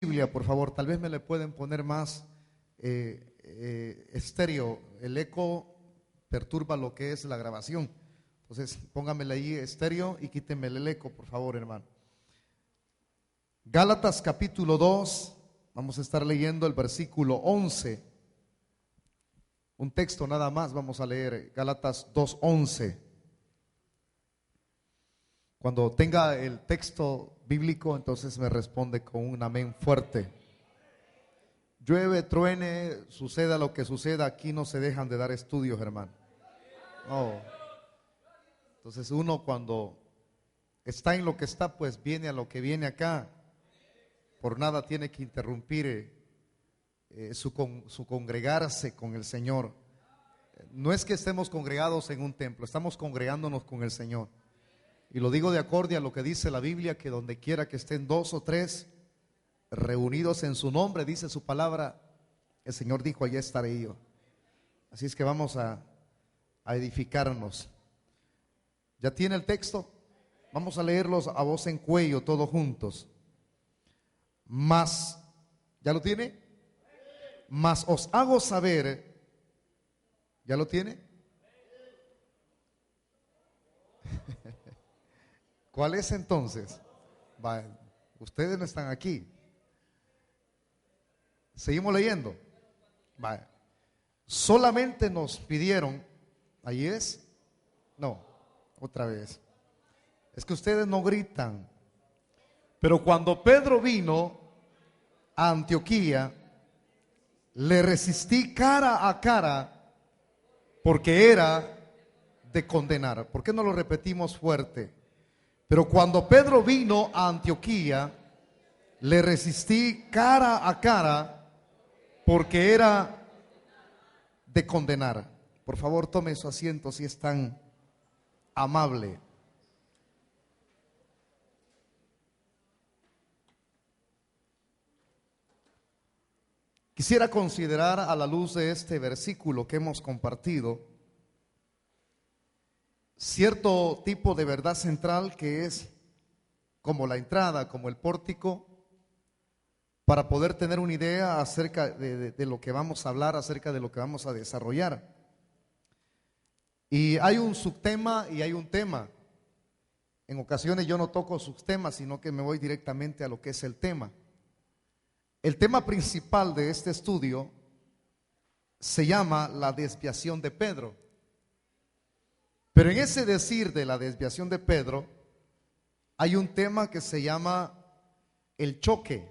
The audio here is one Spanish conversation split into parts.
Biblia, por favor, tal vez me le pueden poner más estéreo. El eco perturba lo que es la grabación. Entonces, póngamele ahí estéreo y quítenme el eco, por favor, hermano. Gálatas capítulo 2, vamos a estar leyendo el versículo 11. Un texto nada más vamos a leer, Gálatas 2:11. Cuando tenga el texto bíblico, entonces me responde con un amén fuerte. Llueve, truene, suceda lo que suceda, aquí no se dejan de dar estudios, hermano. No. Entonces uno cuando está en lo que está, pues viene a lo que viene acá. Por nada tiene que interrumpir su congregarse con el Señor. No es que estemos congregados en un templo, estamos congregándonos con el Señor. Y lo digo de acorde a lo que dice la Biblia, que donde quiera que estén dos o tres reunidos en su nombre, dice su palabra, el Señor dijo, allá estaré yo. Así es que vamos a edificarnos. ¿Ya tiene el texto? Vamos a leerlos a voz en cuello, todos juntos. Mas, ¿ya lo tiene? Mas os hago saber, ¿ya lo tiene? ¿Cuál es entonces? Ustedes no están aquí. Seguimos leyendo. Solamente nos pidieron, ¿ahí es? No, otra vez. Es que ustedes no gritan. Pero cuando Pedro vino a Antioquía, le resistí cara a cara porque era de condenar. ¿Por qué no lo repetimos fuerte? Pero cuando Pedro vino a Antioquía, le resistí cara a cara porque era de condenar. Por favor, tome su asiento si es tan amable. Quisiera considerar a la luz de este versículo que hemos compartido cierto tipo de verdad central que es como la entrada, como el pórtico, para poder tener una idea acerca de lo que vamos a hablar, acerca de lo que vamos a desarrollar. Y hay un subtema y hay un tema. En ocasiones yo no toco subtemas, sino que me voy directamente a lo que es el tema. El tema principal de este estudio se llama la desviación de Pedro. Pero en ese decir de la desviación de Pedro, hay un tema que se llama el choque.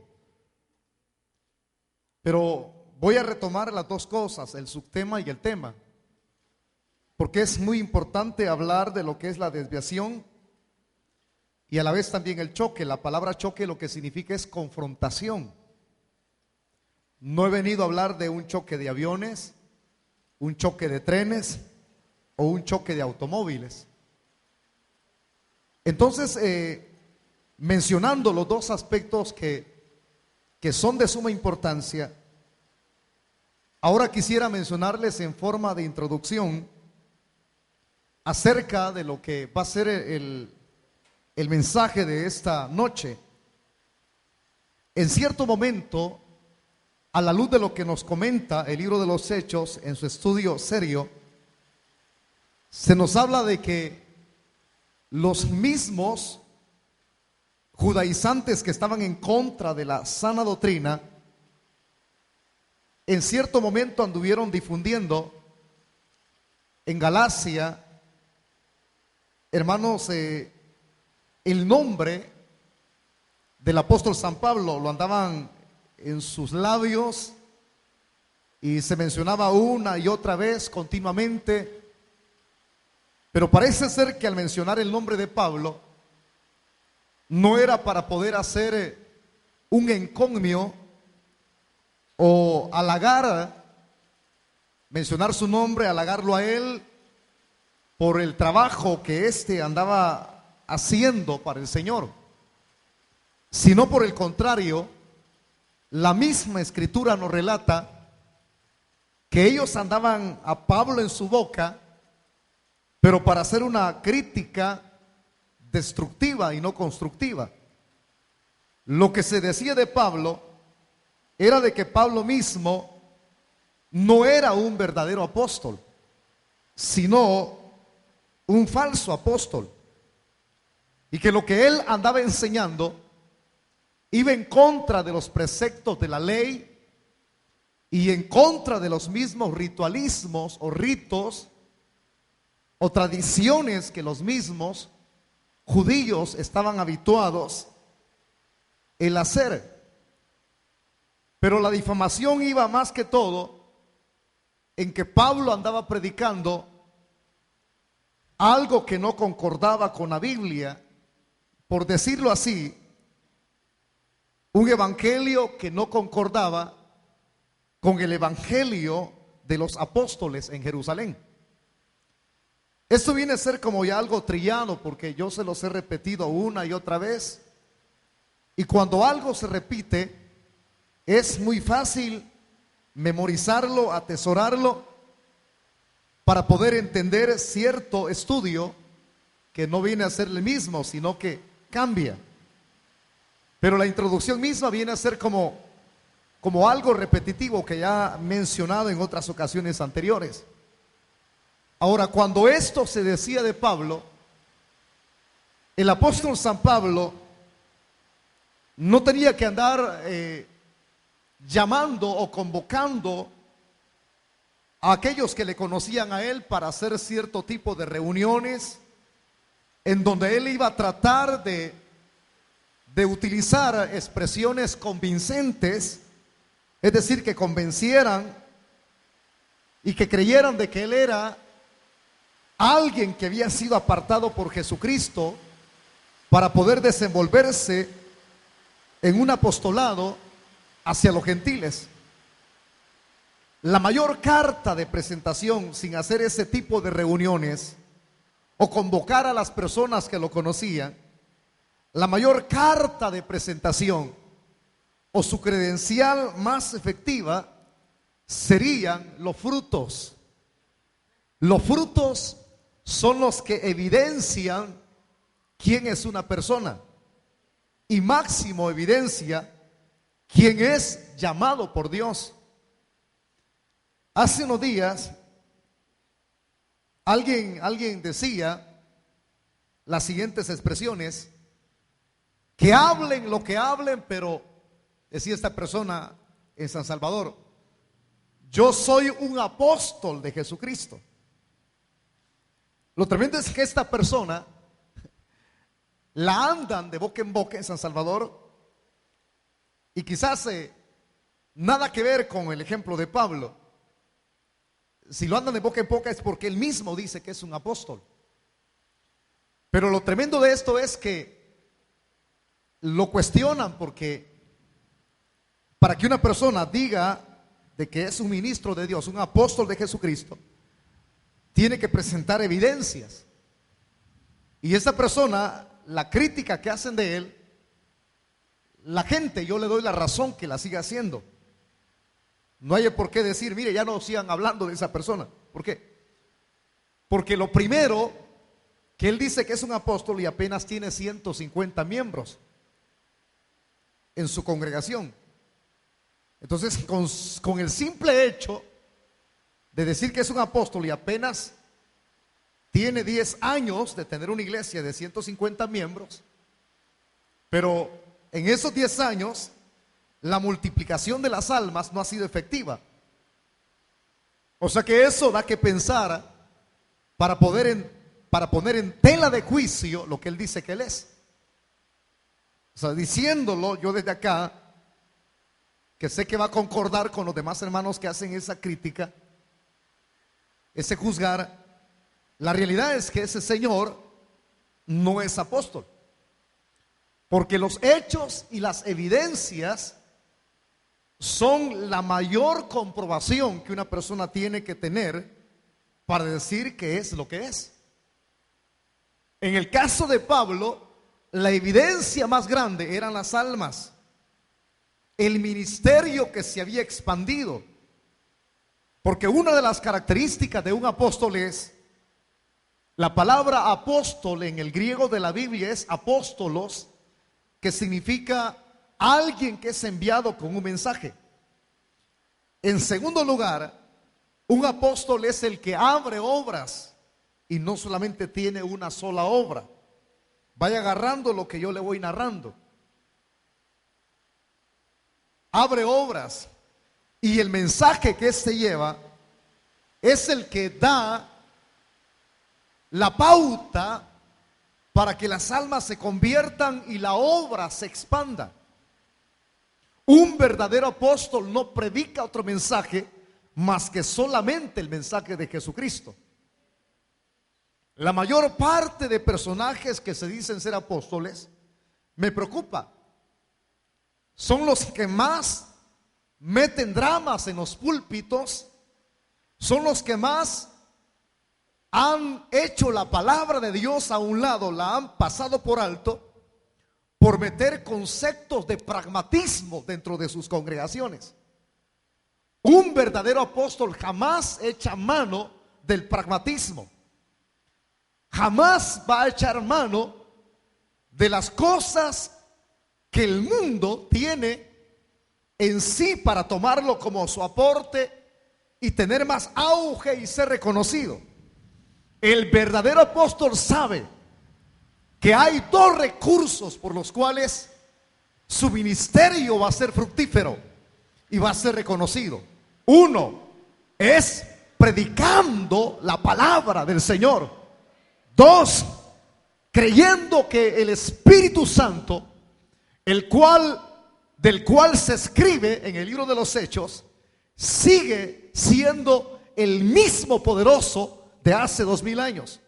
Pero voy a retomar las dos cosas, el subtema y el tema, porque es muy importante hablar de lo que es la desviación y a la vez también el choque. La palabra choque lo que significa es confrontación. No he venido a hablar de un choque de aviones, un choque de trenes o un choque de automóviles. Entonces, mencionando los dos aspectos que son de suma importancia, ahora quisiera mencionarles en forma de introducción acerca de lo que va a ser el mensaje de esta noche. En cierto momento, a la luz de lo que nos comenta el libro de los Hechos en su estudio serio, se nos habla de que los mismos judaizantes que estaban en contra de la sana doctrina, en cierto momento anduvieron difundiendo en Galacia, hermanos, el nombre del apóstol San Pablo, lo andaban en sus labios y se mencionaba una y otra vez continuamente. Pero parece ser que al mencionar el nombre de Pablo, no era para poder hacer un encomio o halagar, mencionar su nombre, halagarlo a él por el trabajo que éste andaba haciendo para el Señor, sino por el contrario, la misma escritura nos relata que ellos andaban a Pablo en su boca, pero para hacer una crítica destructiva y no constructiva. Lo que se decía de Pablo era de que Pablo mismo no era un verdadero apóstol, sino un falso apóstol. Y que lo que él andaba enseñando iba en contra de los preceptos de la ley y en contra de los mismos ritualismos o ritos o tradiciones que los mismos judíos estaban habituados el hacer. Pero la difamación iba más que todo en que Pablo andaba predicando algo que no concordaba con la Biblia, por decirlo así, un evangelio que no concordaba con el evangelio de los apóstoles en Jerusalén. Esto viene a ser como ya algo trillado, porque yo se los he repetido una y otra vez. Y cuando algo se repite, es muy fácil memorizarlo, atesorarlo, para poder entender cierto estudio que no viene a ser el mismo, sino que cambia. Pero la introducción misma viene a ser como algo repetitivo que ya he mencionado en otras ocasiones anteriores. Ahora, cuando esto se decía de Pablo, el apóstol San Pablo no tenía que andar llamando o convocando a aquellos que le conocían a él para hacer cierto tipo de reuniones en donde él iba a tratar de utilizar expresiones convincentes, es decir, que convencieran y que creyeran de que él era alguien que había sido apartado por Jesucristo para poder desenvolverse en un apostolado hacia los gentiles. La mayor carta de presentación, sin hacer ese tipo de reuniones o convocar a las personas que lo conocían, la mayor carta de presentación o su credencial más efectiva serían los frutos. Los frutos son los que evidencian quién es una persona y máximo evidencia quién es llamado por Dios. Hace unos días alguien decía las siguientes expresiones: que hablen lo que hablen, pero decía esta persona en San Salvador, yo soy un apóstol de Jesucristo. Lo tremendo es que esta persona la andan de boca en boca en San Salvador, y quizás nada que ver con el ejemplo de Pablo. Si lo andan de boca en boca es porque él mismo dice que es un apóstol. Pero lo tremendo de esto es que lo cuestionan, porque para que una persona diga de que es un ministro de Dios, un apóstol de Jesucristo, tiene que presentar evidencias. Y esa persona, la crítica que hacen de él, la gente, yo le doy la razón que la siga haciendo. No hay por qué decir, mire, ya no sigan hablando de esa persona. ¿Por qué? Porque lo primero, que él dice que es un apóstol y apenas tiene 150 miembros en su congregación. Entonces, con el simple hecho de decir que es un apóstol y apenas tiene 10 años de tener una iglesia de 150 miembros, pero en esos 10 años la multiplicación de las almas no ha sido efectiva. O sea que eso da que pensar para poner en tela de juicio lo que él dice que él es. O sea, diciéndolo yo desde acá, que sé que va a concordar con los demás hermanos que hacen esa crítica, ese juzgar, la realidad es que ese señor no es apóstol, porque los hechos y las evidencias son la mayor comprobación que una persona tiene que tener para decir que es lo que es. En el caso de Pablo, la evidencia más grande eran las almas, el ministerio que se había expandido, porque una de las características de un apóstol es, la palabra apóstol en el griego de la Biblia es apóstolos, que significa alguien que es enviado con un mensaje. En segundo lugar, un apóstol es el que abre obras y no solamente tiene una sola obra. Vaya agarrando lo que yo le voy narrando. Abre obras y el mensaje que éste lleva es el que da la pauta para que las almas se conviertan y la obra se expanda. Un verdadero apóstol no predica otro mensaje más que solamente el mensaje de Jesucristo. La mayor parte de personajes que se dicen ser apóstoles me preocupa. Son los que más meten dramas en los púlpitos, son los que más han hecho la palabra de Dios a un lado, la han pasado por alto por meter conceptos de pragmatismo dentro de sus congregaciones. Un verdadero apóstol jamás echa mano del pragmatismo. Jamás va a echar mano de las cosas que el mundo tiene en sí para tomarlo como su aporte y tener más auge y ser reconocido. El verdadero apóstol sabe que hay dos recursos por los cuales su ministerio va a ser fructífero y va a ser reconocido. Uno es predicando la palabra del Señor. Dos, creyendo que el Espíritu Santo, del cual se escribe en el libro de los Hechos, sigue siendo el mismo poderoso de hace 2000 años.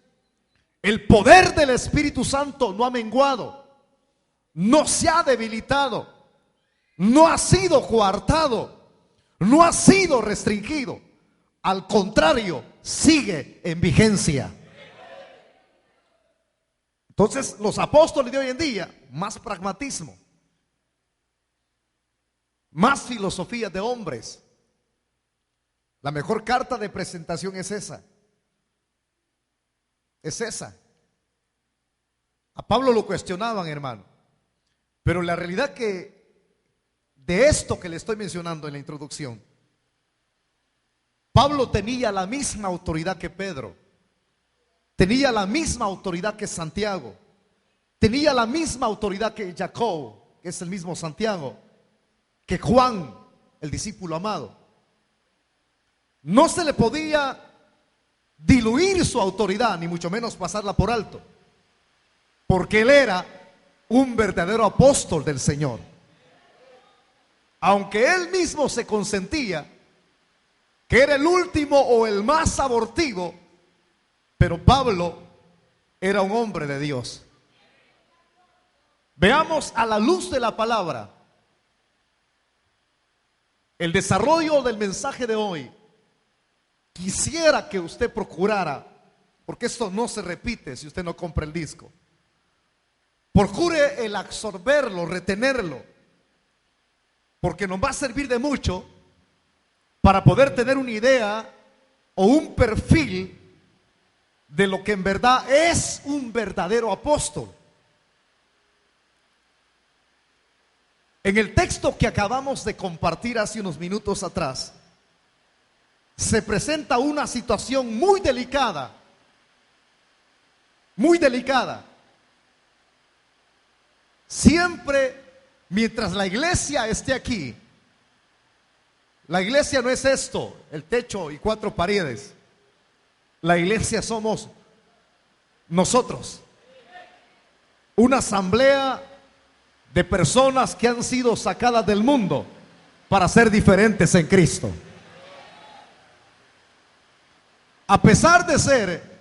El poder del Espíritu Santo no ha menguado, no se ha debilitado, no ha sido coartado, no ha sido restringido. Al contrario, sigue en vigencia. Entonces, los apóstoles de hoy en día, más pragmatismo, más filosofía de hombres. La mejor carta de presentación es esa. Es esa. A Pablo lo cuestionaban, hermano. Pero la realidad que de esto que le estoy mencionando en la introducción, Pablo tenía la misma autoridad que Pedro. Tenía la misma autoridad que Santiago. Tenía la misma autoridad que Jacob, que es el mismo Santiago, que Juan, el discípulo amado. No se le podía diluir su autoridad, ni mucho menos pasarla por alto, porque él era un verdadero apóstol del Señor. Aunque él mismo se consentía que era el último o el más abortivo, pero Pablo era un hombre de Dios. Veamos a la luz de la palabra el desarrollo del mensaje de hoy. Quisiera que usted procurara, porque esto no se repite si usted no compra el disco, procure el absorberlo, retenerlo, porque nos va a servir de mucho para poder tener una idea o un perfil de lo que en verdad es un verdadero apóstol. En el texto que acabamos de compartir hace unos minutos atrás, se presenta una situación muy delicada, muy delicada. Siempre, mientras la iglesia esté aquí, la iglesia no es esto, el techo y 4 paredes. La iglesia somos nosotros, una asamblea de personas que han sido sacadas del mundo para ser diferentes en Cristo. A pesar de ser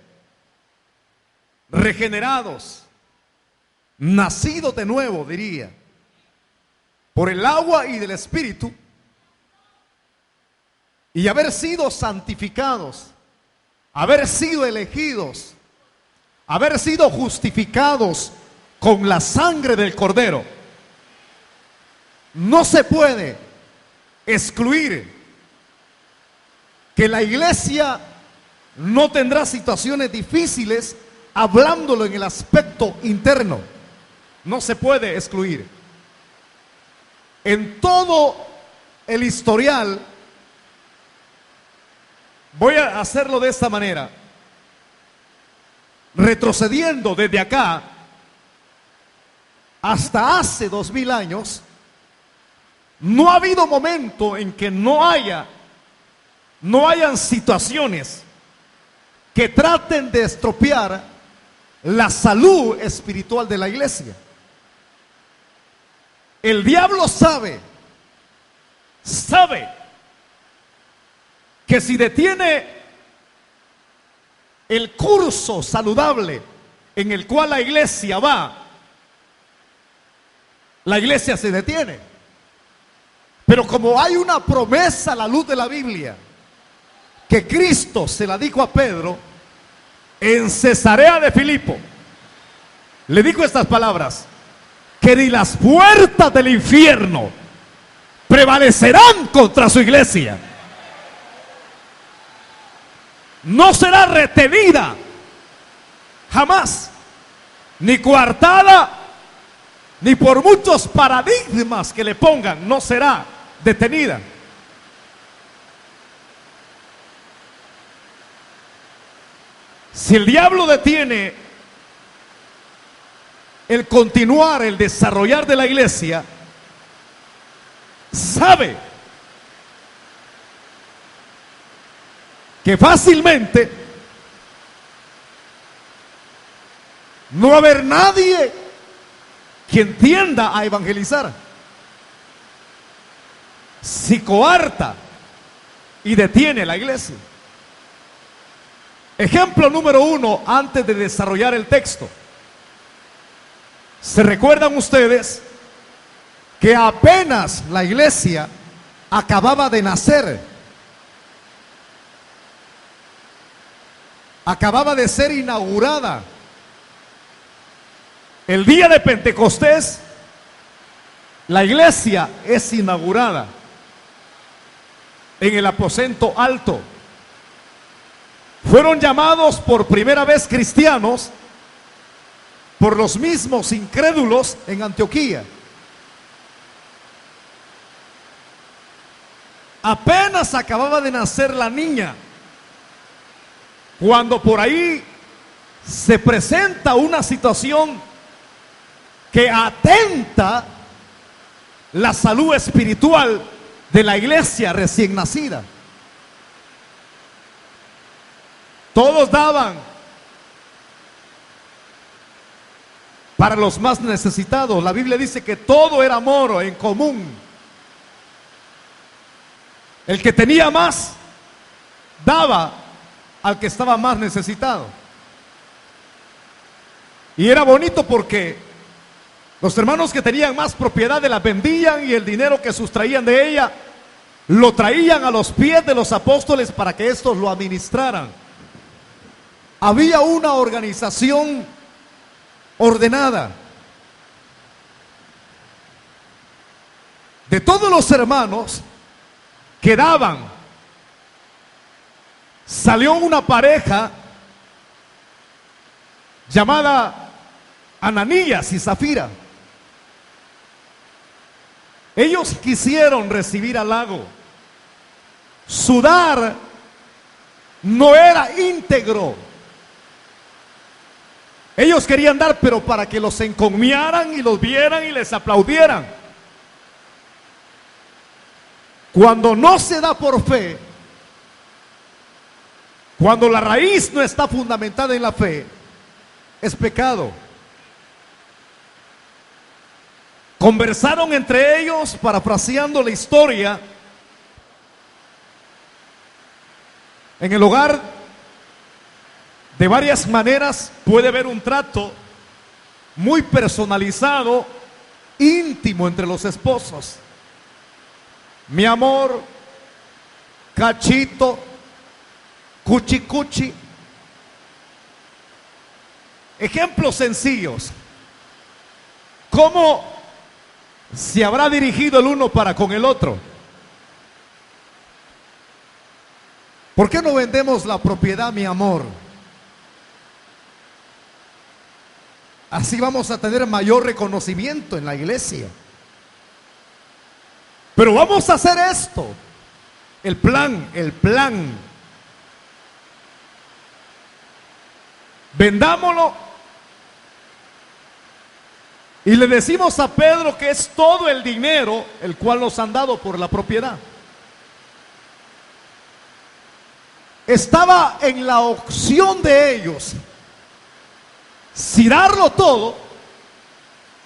regenerados, nacidos de nuevo, diría, por el agua y del Espíritu, y haber sido santificados, haber sido elegidos, haber sido justificados con la sangre del Cordero, no se puede excluir que la iglesia no tendrá situaciones difíciles hablándolo en el aspecto interno. No se puede excluir. En todo el historial Voy a hacerlo de esta manera. Retrocediendo desde acá hasta hace 2000 años, no ha habido momento en que no hayan situaciones que traten de estropear la salud espiritual de la iglesia. El diablo sabe que si detiene el curso saludable en el cual la iglesia va, la iglesia se detiene. Pero como hay una promesa a la luz de la Biblia, que Cristo se la dijo a Pedro en Cesarea de Filipo, le dijo estas palabras: que ni las puertas del infierno prevalecerán contra su iglesia. No será retenida jamás, ni coartada, ni por muchos paradigmas que le pongan, no será detenida. Si el diablo detiene el continuar, el desarrollar de la iglesia, sabe que fácilmente no va a haber nadie quien tienda a evangelizar. Si coarta y detiene la iglesia. Ejemplo número 1, antes de desarrollar el texto. ¿Se recuerdan ustedes que apenas la iglesia acababa de nacer? Acababa de ser inaugurada. El día de Pentecostés, la iglesia es inaugurada en el aposento alto. Fueron llamados por primera vez cristianos por los mismos incrédulos en Antioquía. Apenas acababa de nacer la niña cuando por ahí se presenta una situación que atenta la salud espiritual de la iglesia recién nacida. Todos daban para los más necesitados. La Biblia dice que todo era moro en común. El que tenía más daba al que estaba más necesitado. Y era bonito porque los hermanos que tenían más propiedades la vendían y el dinero que sustraían de ella lo traían a los pies de los apóstoles para que estos lo administraran. Había una organización ordenada. De todos los hermanos que daban, salió una pareja llamada Ananías y Zafira. Ellos quisieron recibir halago. Su dar no era íntegro. Ellos querían dar, pero para que los encomiaran y los vieran y les aplaudieran. Cuando no se da por fe, cuando la raíz no está fundamentada en la fe, es pecado. Conversaron entre ellos, parafraseando la historia. En el hogar, de varias maneras, puede haber un trato muy personalizado, íntimo entre los esposos. Mi amor, cachito, cuchi cuchi. Ejemplos sencillos. ¿Cómo se habrá dirigido el uno para con el otro? ¿Por qué no vendemos la propiedad, mi amor? Así vamos a tener mayor reconocimiento en la iglesia. Pero vamos a hacer esto. El plan vendámoslo y le decimos a Pedro que es todo el dinero el cual nos han dado por la propiedad. Estaba en la opción de ellos si darlo todo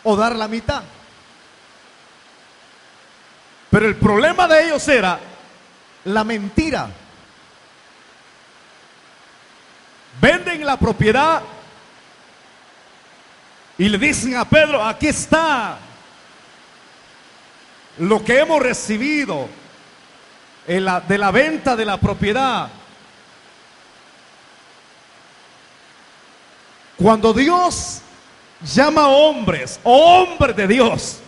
o dar la mitad. Pero el problema de ellos era la mentira. Venden la propiedad y le dicen a Pedro: aquí está lo que hemos recibido de la venta de la propiedad. Cuando Dios llama a hombres, hombres de Dios,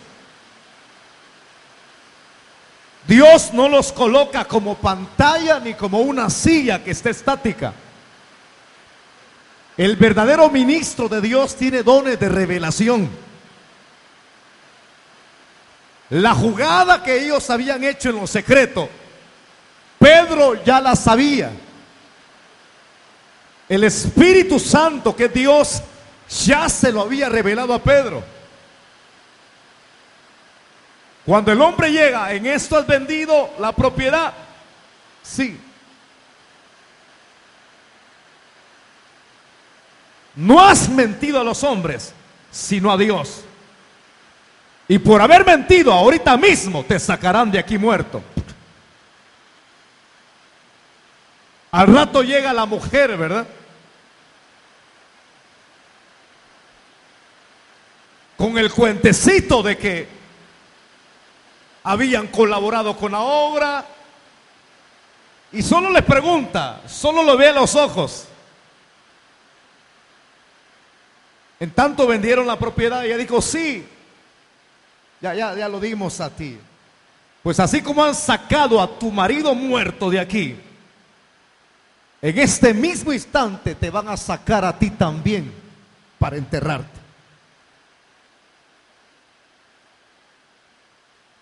Dios no los coloca como pantalla ni como una silla que esté estática. El verdadero ministro de Dios tiene dones de revelación. La jugada que ellos habían hecho en lo secreto, Pedro ya la sabía. El Espíritu Santo, que es Dios, ya se lo había revelado a Pedro. Cuando el hombre llega: en esto has vendido la propiedad. Sí. No has mentido a los hombres, sino a Dios. Y por haber mentido, ahorita mismo te sacarán de aquí muerto. Al rato llega la mujer, ¿verdad? Con el cuentecito de que habían colaborado con la obra. Y solo le pregunta, solo lo ve a los ojos: en tanto vendieron la propiedad. Y ella dijo: sí, ya lo dimos a ti. Pues así como han sacado a tu marido muerto de aquí, en este mismo instante te van a sacar a ti también para enterrarte.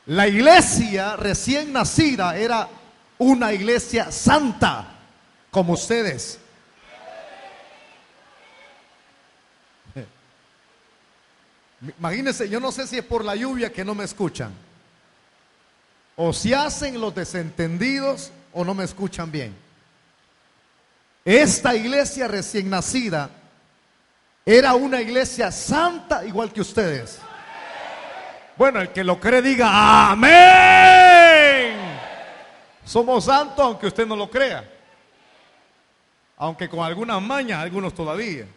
La iglesia recién nacida era una iglesia santa, como ustedes. Imagínense, yo no sé si es por la lluvia que no me escuchan, o si hacen los desentendidos o no me escuchan bien. Esta iglesia recién nacida era una iglesia santa, igual que ustedes. Bueno, el que lo cree diga amén. Somos santos aunque usted no lo crea, aunque con algunas mañas, algunos todavía.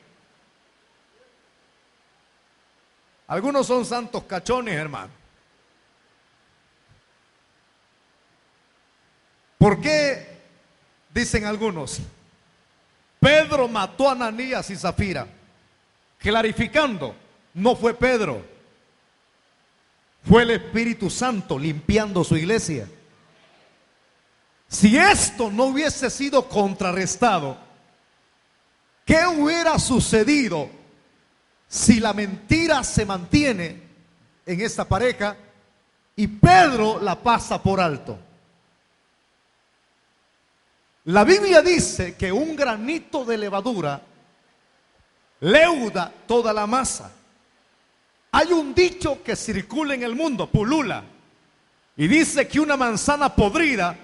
Algunos son santos cachones, hermano. ¿Por qué? Dicen algunos, Pedro mató a Ananías y Zafira. Clarificando, no fue Pedro, fue el Espíritu Santo limpiando su iglesia. Si esto no hubiese sido contrarrestado, ¿qué hubiera sucedido si la mentira se mantiene en esta pareja y Pedro la pasa por alto? La Biblia dice que un granito de levadura leuda toda la masa. Hay un dicho que circula en el mundo, pulula, y dice que una manzana podrida,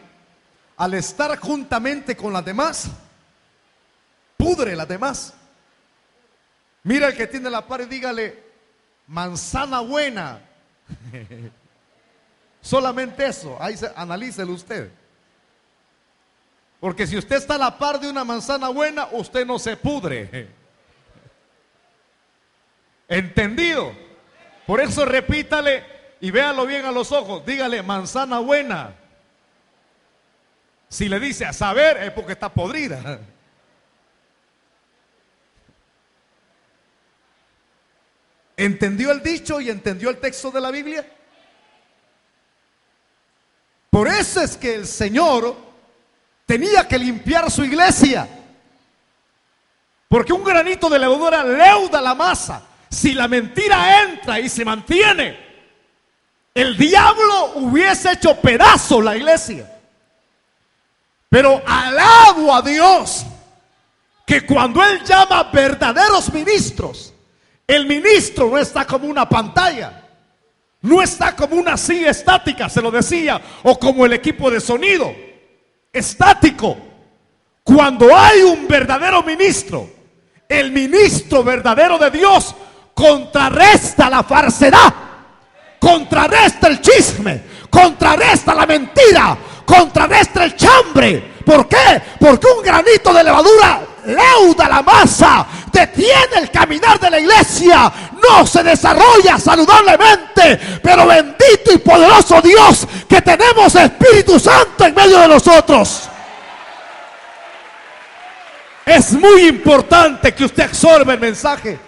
al estar juntamente con las demás, pudre las demás. Mira el que tiene la par y dígale: manzana buena. Solamente eso, ahí analícelo usted. Porque si usted está a la par de una manzana buena, usted no se pudre. ¿Entendido? Por eso repítale y véalo bien a los ojos. Dígale: manzana buena. Si le dice a saber, es porque está podrida. ¿Entendió el dicho y entendió el texto de la Biblia? Por eso es que el Señor tenía que limpiar su iglesia, porque un granito de levadura leuda la masa. Si la mentira entra y se mantiene, el diablo hubiese hecho pedazo la iglesia. Pero alabo a Dios que cuando Él llama verdaderos ministros, el ministro no está como una pantalla, no está como una silla estática, se lo decía, o como el equipo de sonido estático. Cuando hay un verdadero ministro, el ministro verdadero de Dios contrarresta la falsedad, contrarresta el chisme, contrarresta la mentira, contrarresta el chambre. ¿Por qué? Porque un granito de levadura leuda la masa, detiene el caminar de la iglesia, no se desarrolla saludablemente. Pero bendito y poderoso Dios, que tenemos Espíritu Santo en medio de nosotros. Es muy importante que usted absorba el mensaje.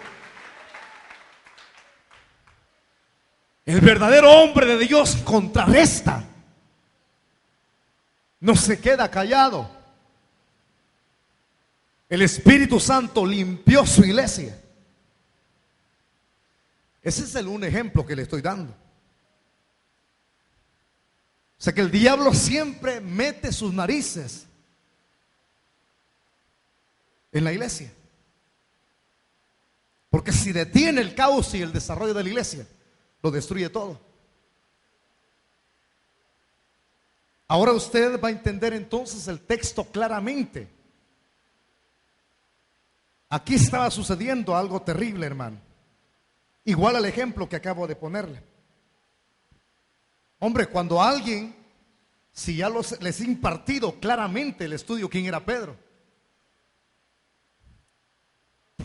El verdadero hombre de Dios contrarresta, no se queda callado. El Espíritu Santo limpió su iglesia. Ese es un ejemplo que le estoy dando. O sea que el diablo siempre mete sus narices en la iglesia, porque si detiene el caos y el desarrollo de la iglesia, lo destruye todo. Ahora usted va a entender entonces el texto claramente. Aquí estaba sucediendo algo terrible, hermano, igual al ejemplo que acabo de ponerle. Hombre, cuando alguien, si ya les he impartido claramente el estudio quién era Pedro,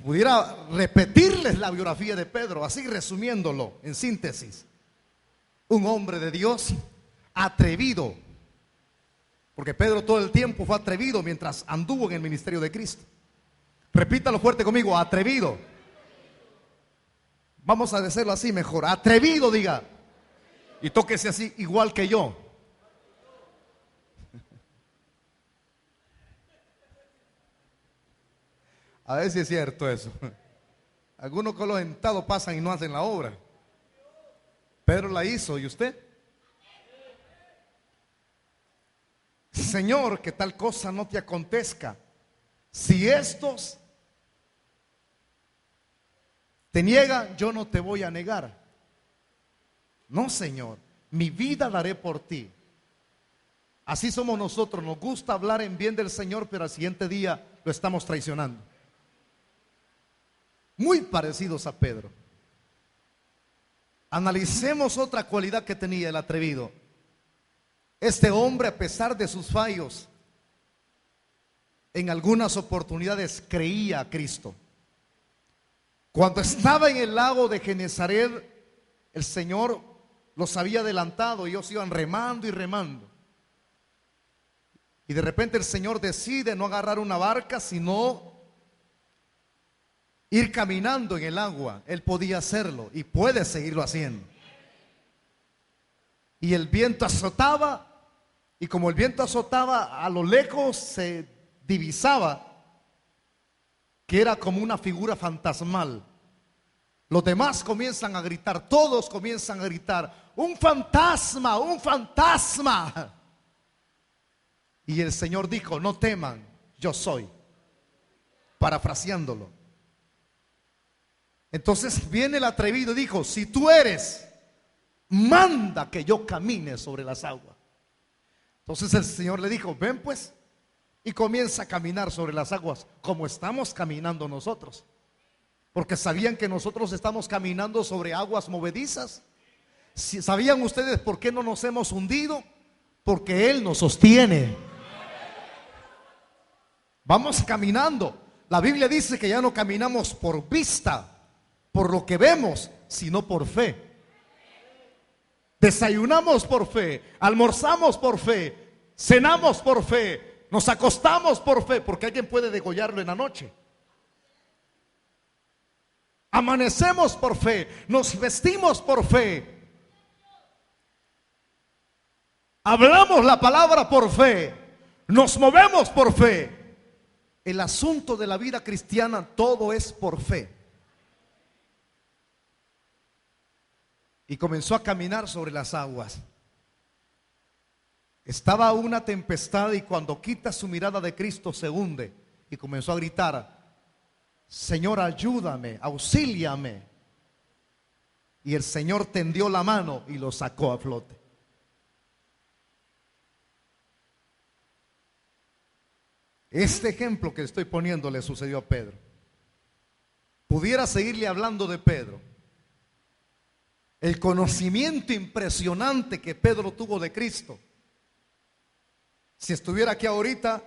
pudiera repetirles la biografía de Pedro, así resumiéndolo en síntesis: un hombre de Dios atrevido, porque Pedro todo el tiempo fue atrevido mientras anduvo en el ministerio de Cristo. Repítalo fuerte conmigo: atrevido. Vamos a decirlo así mejor: atrevido, diga, y tóquese así, igual que yo. A ver si es cierto eso. Algunos con los sentados pasan y no hacen la obra. Pedro la hizo, ¿y usted? Señor, que tal cosa no te acontezca. Si estos te niegan, yo no te voy a negar. No, Señor, mi vida daré por ti. Así somos nosotros, nos gusta hablar en bien del Señor, pero al siguiente día lo estamos traicionando. Muy parecidos a Pedro. Analicemos otra cualidad que tenía el atrevido. Este hombre, a pesar de sus fallos, en algunas oportunidades creía a Cristo. Cuando estaba en el lago de Genezaret, el Señor los había adelantado y ellos iban remando y remando. Y de repente el Señor decide no agarrar una barca, sino ir caminando en el agua. Él podía hacerlo y puede seguirlo haciendo. Y el viento azotaba, y como el viento azotaba, a lo lejos se divisaba que era como una figura fantasmal. Los demás comienzan a gritar, todos comienzan a gritar: ¡un fantasma, un fantasma! Y el Señor dijo: no teman, yo soy. Parafraseándolo. Entonces viene el atrevido y dijo: si tú eres, manda que yo camine sobre las aguas. Entonces el Señor le dijo: ven pues. Y comienza a caminar sobre las aguas, como estamos caminando nosotros. Porque sabían que nosotros estamos caminando sobre aguas movedizas. ¿Sabían ustedes por qué no nos hemos hundido? Porque Él nos sostiene. Vamos caminando. La Biblia dice que ya no caminamos por vista, por lo que vemos, sino por fe. Desayunamos por fe, almorzamos por fe, cenamos por fe, nos acostamos por fe, porque alguien puede degollarlo en la noche. Amanecemos por fe, nos vestimos por fe, hablamos la palabra por fe, nos movemos por fe. El asunto de la vida cristiana, todo es por fe. Y comenzó a caminar sobre las aguas. Estaba una tempestad y cuando quita su mirada de Cristo se hunde y comenzó a gritar: Señor, ayúdame, auxíliame. Y el Señor tendió la mano y lo sacó a flote. Este ejemplo que estoy poniendo le sucedió a Pedro. Pudiera seguirle hablando de Pedro. El conocimiento impresionante que Pedro tuvo de Cristo. Si estuviera aquí ahorita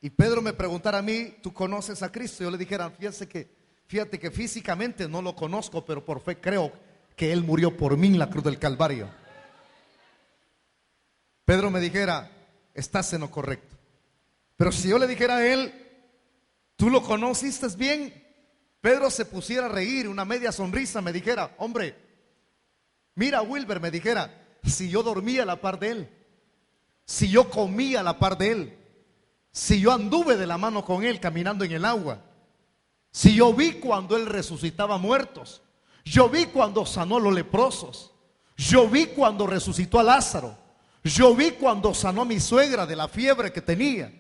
y Pedro me preguntara a mí: ¿tú conoces a Cristo? Yo le dijera: fíjate que físicamente no lo conozco, pero por fe creo que Él murió por mí en la cruz del Calvario. Pedro me dijera: estás en lo correcto. Pero si yo le dijera a él: ¿tú lo conociste bien? Pedro se pusiera a reír, una media sonrisa, me dijera: hombre, mira Wilber, me dijera, si yo dormía a la par de él, si yo comía a la par de él, si yo anduve de la mano con él caminando en el agua, si yo vi cuando él resucitaba muertos, yo vi cuando sanó a los leprosos, yo vi cuando resucitó a Lázaro, yo vi cuando sanó a mi suegra de la fiebre que tenía.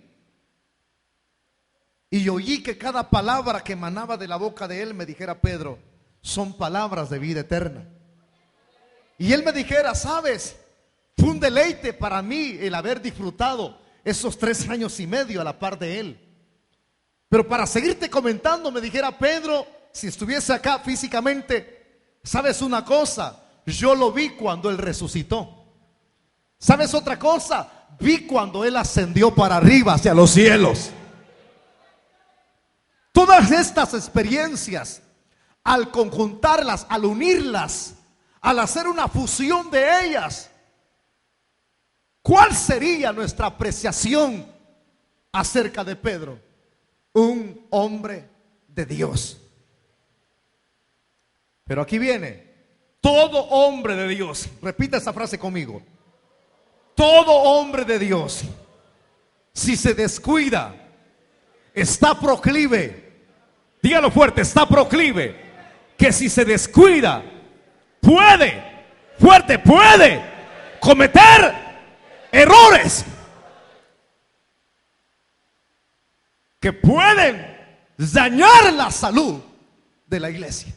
Y oí que cada palabra que emanaba de la boca de él, me dijera Pedro, son palabras de vida eterna. Y él me dijera: sabes, fue un deleite para mí el haber disfrutado esos 3 años y medio a la par de él. Pero para seguirte comentando, me dijera Pedro, si estuviese acá físicamente, ¿sabes una cosa? Yo lo vi cuando él resucitó. ¿Sabes otra cosa? Vi cuando él ascendió para arriba hacia los cielos. Todas estas experiencias, al conjuntarlas, al unirlas, al hacer una fusión de ellas, ¿cuál sería nuestra apreciación acerca de Pedro? Un hombre de Dios. Pero aquí viene: todo hombre de Dios, repita esa frase conmigo, todo hombre de Dios, si se descuida, está proclive, dígalo fuerte, está proclive, que si se descuida, puede cometer errores que pueden dañar la salud de la iglesia.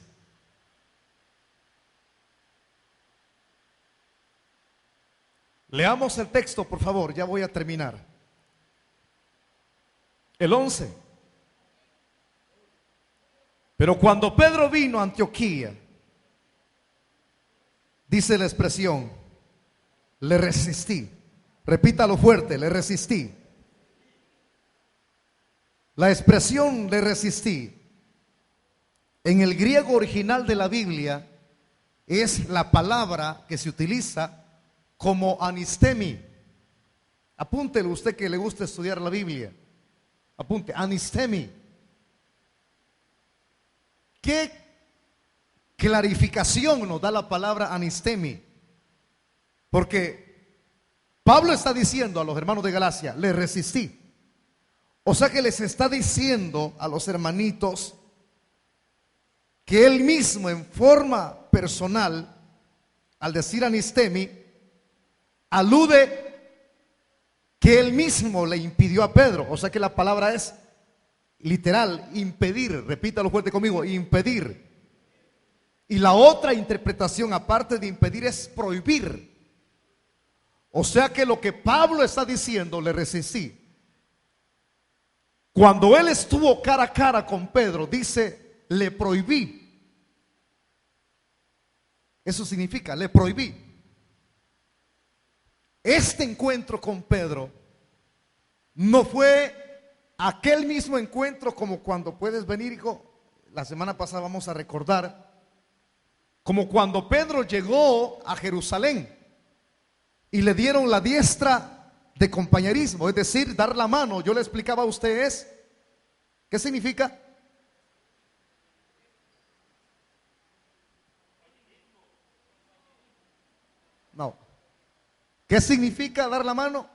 Leamos el texto, por favor, ya voy a terminar. El 11. Pero cuando Pedro vino a Antioquía, dice la expresión, le resistí. Repítalo fuerte: le resistí. La expresión le resistí, en el griego original de la Biblia, es la palabra que se utiliza como anistemi. Apúntelo usted que le gusta estudiar la Biblia. Apunte: anistemi. ¿Qué clarificación nos da la palabra anistemi? Porque Pablo está diciendo a los hermanos de Galacia: le resistí. O sea que les está diciendo a los hermanitos que él mismo, en forma personal, al decir anistemi, alude que él mismo le impidió a Pedro. O sea que la palabra es literal, impedir. Repítalo fuerte conmigo: impedir. Y la otra interpretación, aparte de impedir, es prohibir. O sea que lo que Pablo está diciendo, le resistí. Cuando él estuvo cara a cara con Pedro, dice: le prohibí. Eso significa: le prohibí. Este encuentro con Pedro no fue aquel mismo encuentro como cuando puedes venir, hijo. La semana pasada vamos a recordar, como cuando Pedro llegó a Jerusalén y le dieron la diestra de compañerismo, es decir, dar la mano. Yo le explicaba a ustedes qué significa. No. ¿Qué significa dar la mano?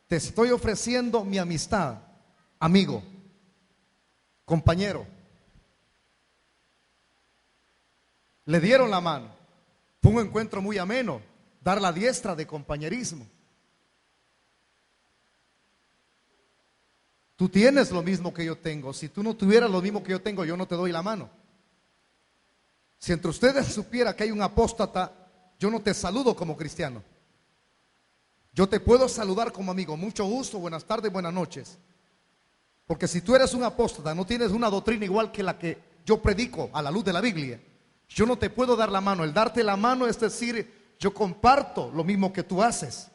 Te estoy ofreciendo mi amistad, amigo, compañero. Le dieron la mano. Fue un encuentro muy ameno, dar la diestra de compañerismo. Tú tienes lo mismo que yo tengo. Si tú no tuvieras lo mismo que yo tengo, yo no te doy la mano. Si entre ustedes supiera que hay un apóstata, yo no te saludo como cristiano. Yo te puedo saludar como amigo. Mucho gusto, buenas tardes, buenas noches. Porque si tú eres un apóstata, no tienes una doctrina igual que la que yo predico a la luz de la Biblia, yo no te puedo dar la mano. El darte la mano es decir, yo comparto lo mismo que tú haces.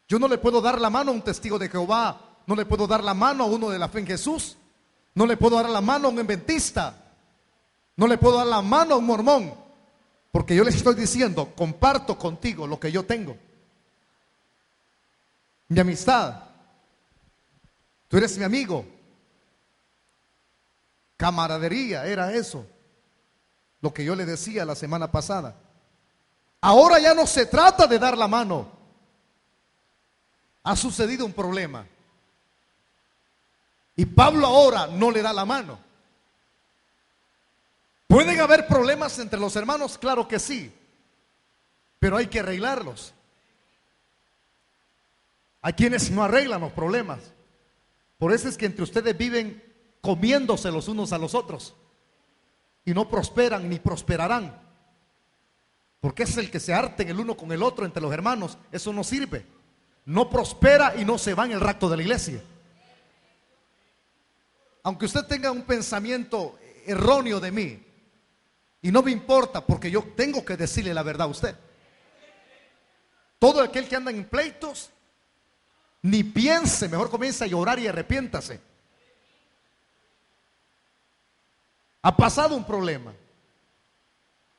Yo no le puedo dar la mano a un testigo de Jehová. No le puedo dar la mano a uno de la fe en Jesús. No le puedo dar la mano a un adventista. No le puedo dar la mano a un mormón. Porque yo les estoy diciendo, comparto contigo lo que yo tengo. Mi amistad. Tú eres mi amigo. Camaradería, era eso. Lo que yo le decía la semana pasada. Ahora ya no se trata de dar la mano. Ha sucedido un problema. Y Pablo ahora no le da la mano. ¿Pueden haber problemas entre los hermanos? Claro que sí. Pero hay que arreglarlos. Hay quienes no arreglan los problemas. Por eso es que entre ustedes viven comiéndose los unos a los otros. Y no prosperan ni prosperarán. Porque es el que se harten el uno con el otro entre los hermanos. Eso no sirve. No prospera y no se va en el rapto de la iglesia. Aunque usted tenga un pensamiento erróneo de mí, y no me importa porque yo tengo que decirle la verdad a usted. Todo aquel que anda en pleitos, ni piense, mejor comience a llorar y arrepiéntase. Ha pasado un problema.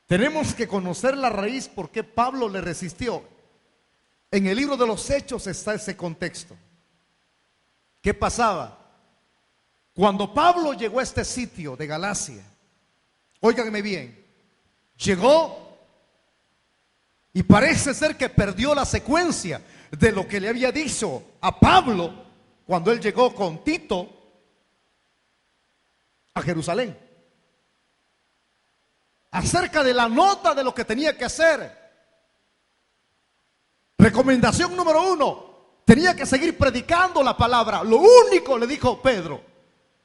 Tenemos que conocer la raíz por qué Pablo le resistió. En el libro de los Hechos está ese contexto. ¿Qué pasaba? Cuando Pablo llegó a este sitio de Galacia, óiganme bien, llegó y parece ser que perdió la secuencia de lo que le había dicho a Pablo cuando él llegó con Tito a Jerusalén. Acerca de la nota de lo que tenía que hacer. Recomendación número 1, tenía que seguir predicando la palabra. Lo único, le dijo Pedro,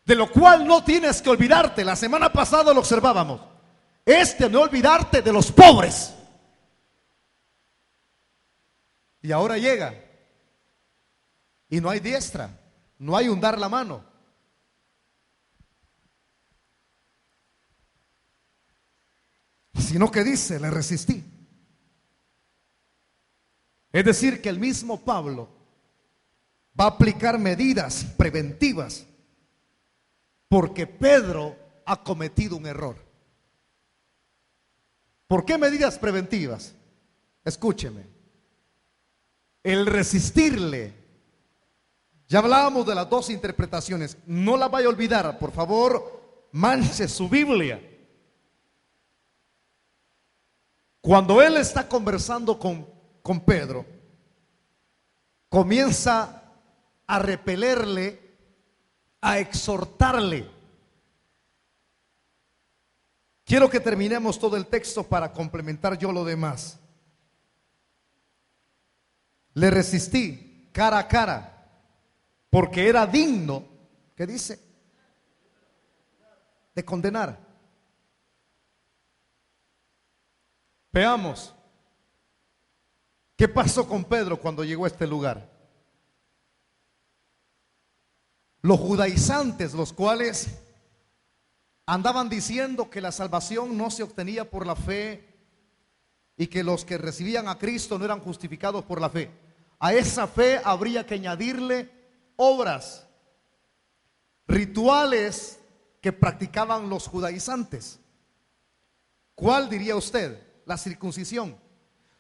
de lo cual no tienes que olvidarte, la semana pasada lo observábamos, es de no olvidarte de los pobres. Y ahora llega y no hay diestra, no hay un dar la mano. Sino que dice, le resistí. Es decir, que el mismo Pablo va a aplicar medidas preventivas porque Pedro ha cometido un error. ¿Por qué medidas preventivas? Escúcheme. El resistirle, ya hablábamos de las dos interpretaciones, no la vaya a olvidar, por favor, manche su Biblia. Cuando él está conversando con Pedro, comienza a repelerle, a exhortarle. Quiero que terminemos todo el texto para complementar yo lo demás. Le resistí cara a cara, porque era digno, ¿qué dice? De condenar. Veamos, ¿qué pasó con Pedro cuando llegó a este lugar? Los judaizantes, los cuales andaban diciendo que la salvación no se obtenía por la fe y que los que recibían a Cristo no eran justificados por la fe. A esa fe habría que añadirle obras, rituales que practicaban los judaizantes. ¿Cuál diría usted? La circuncisión.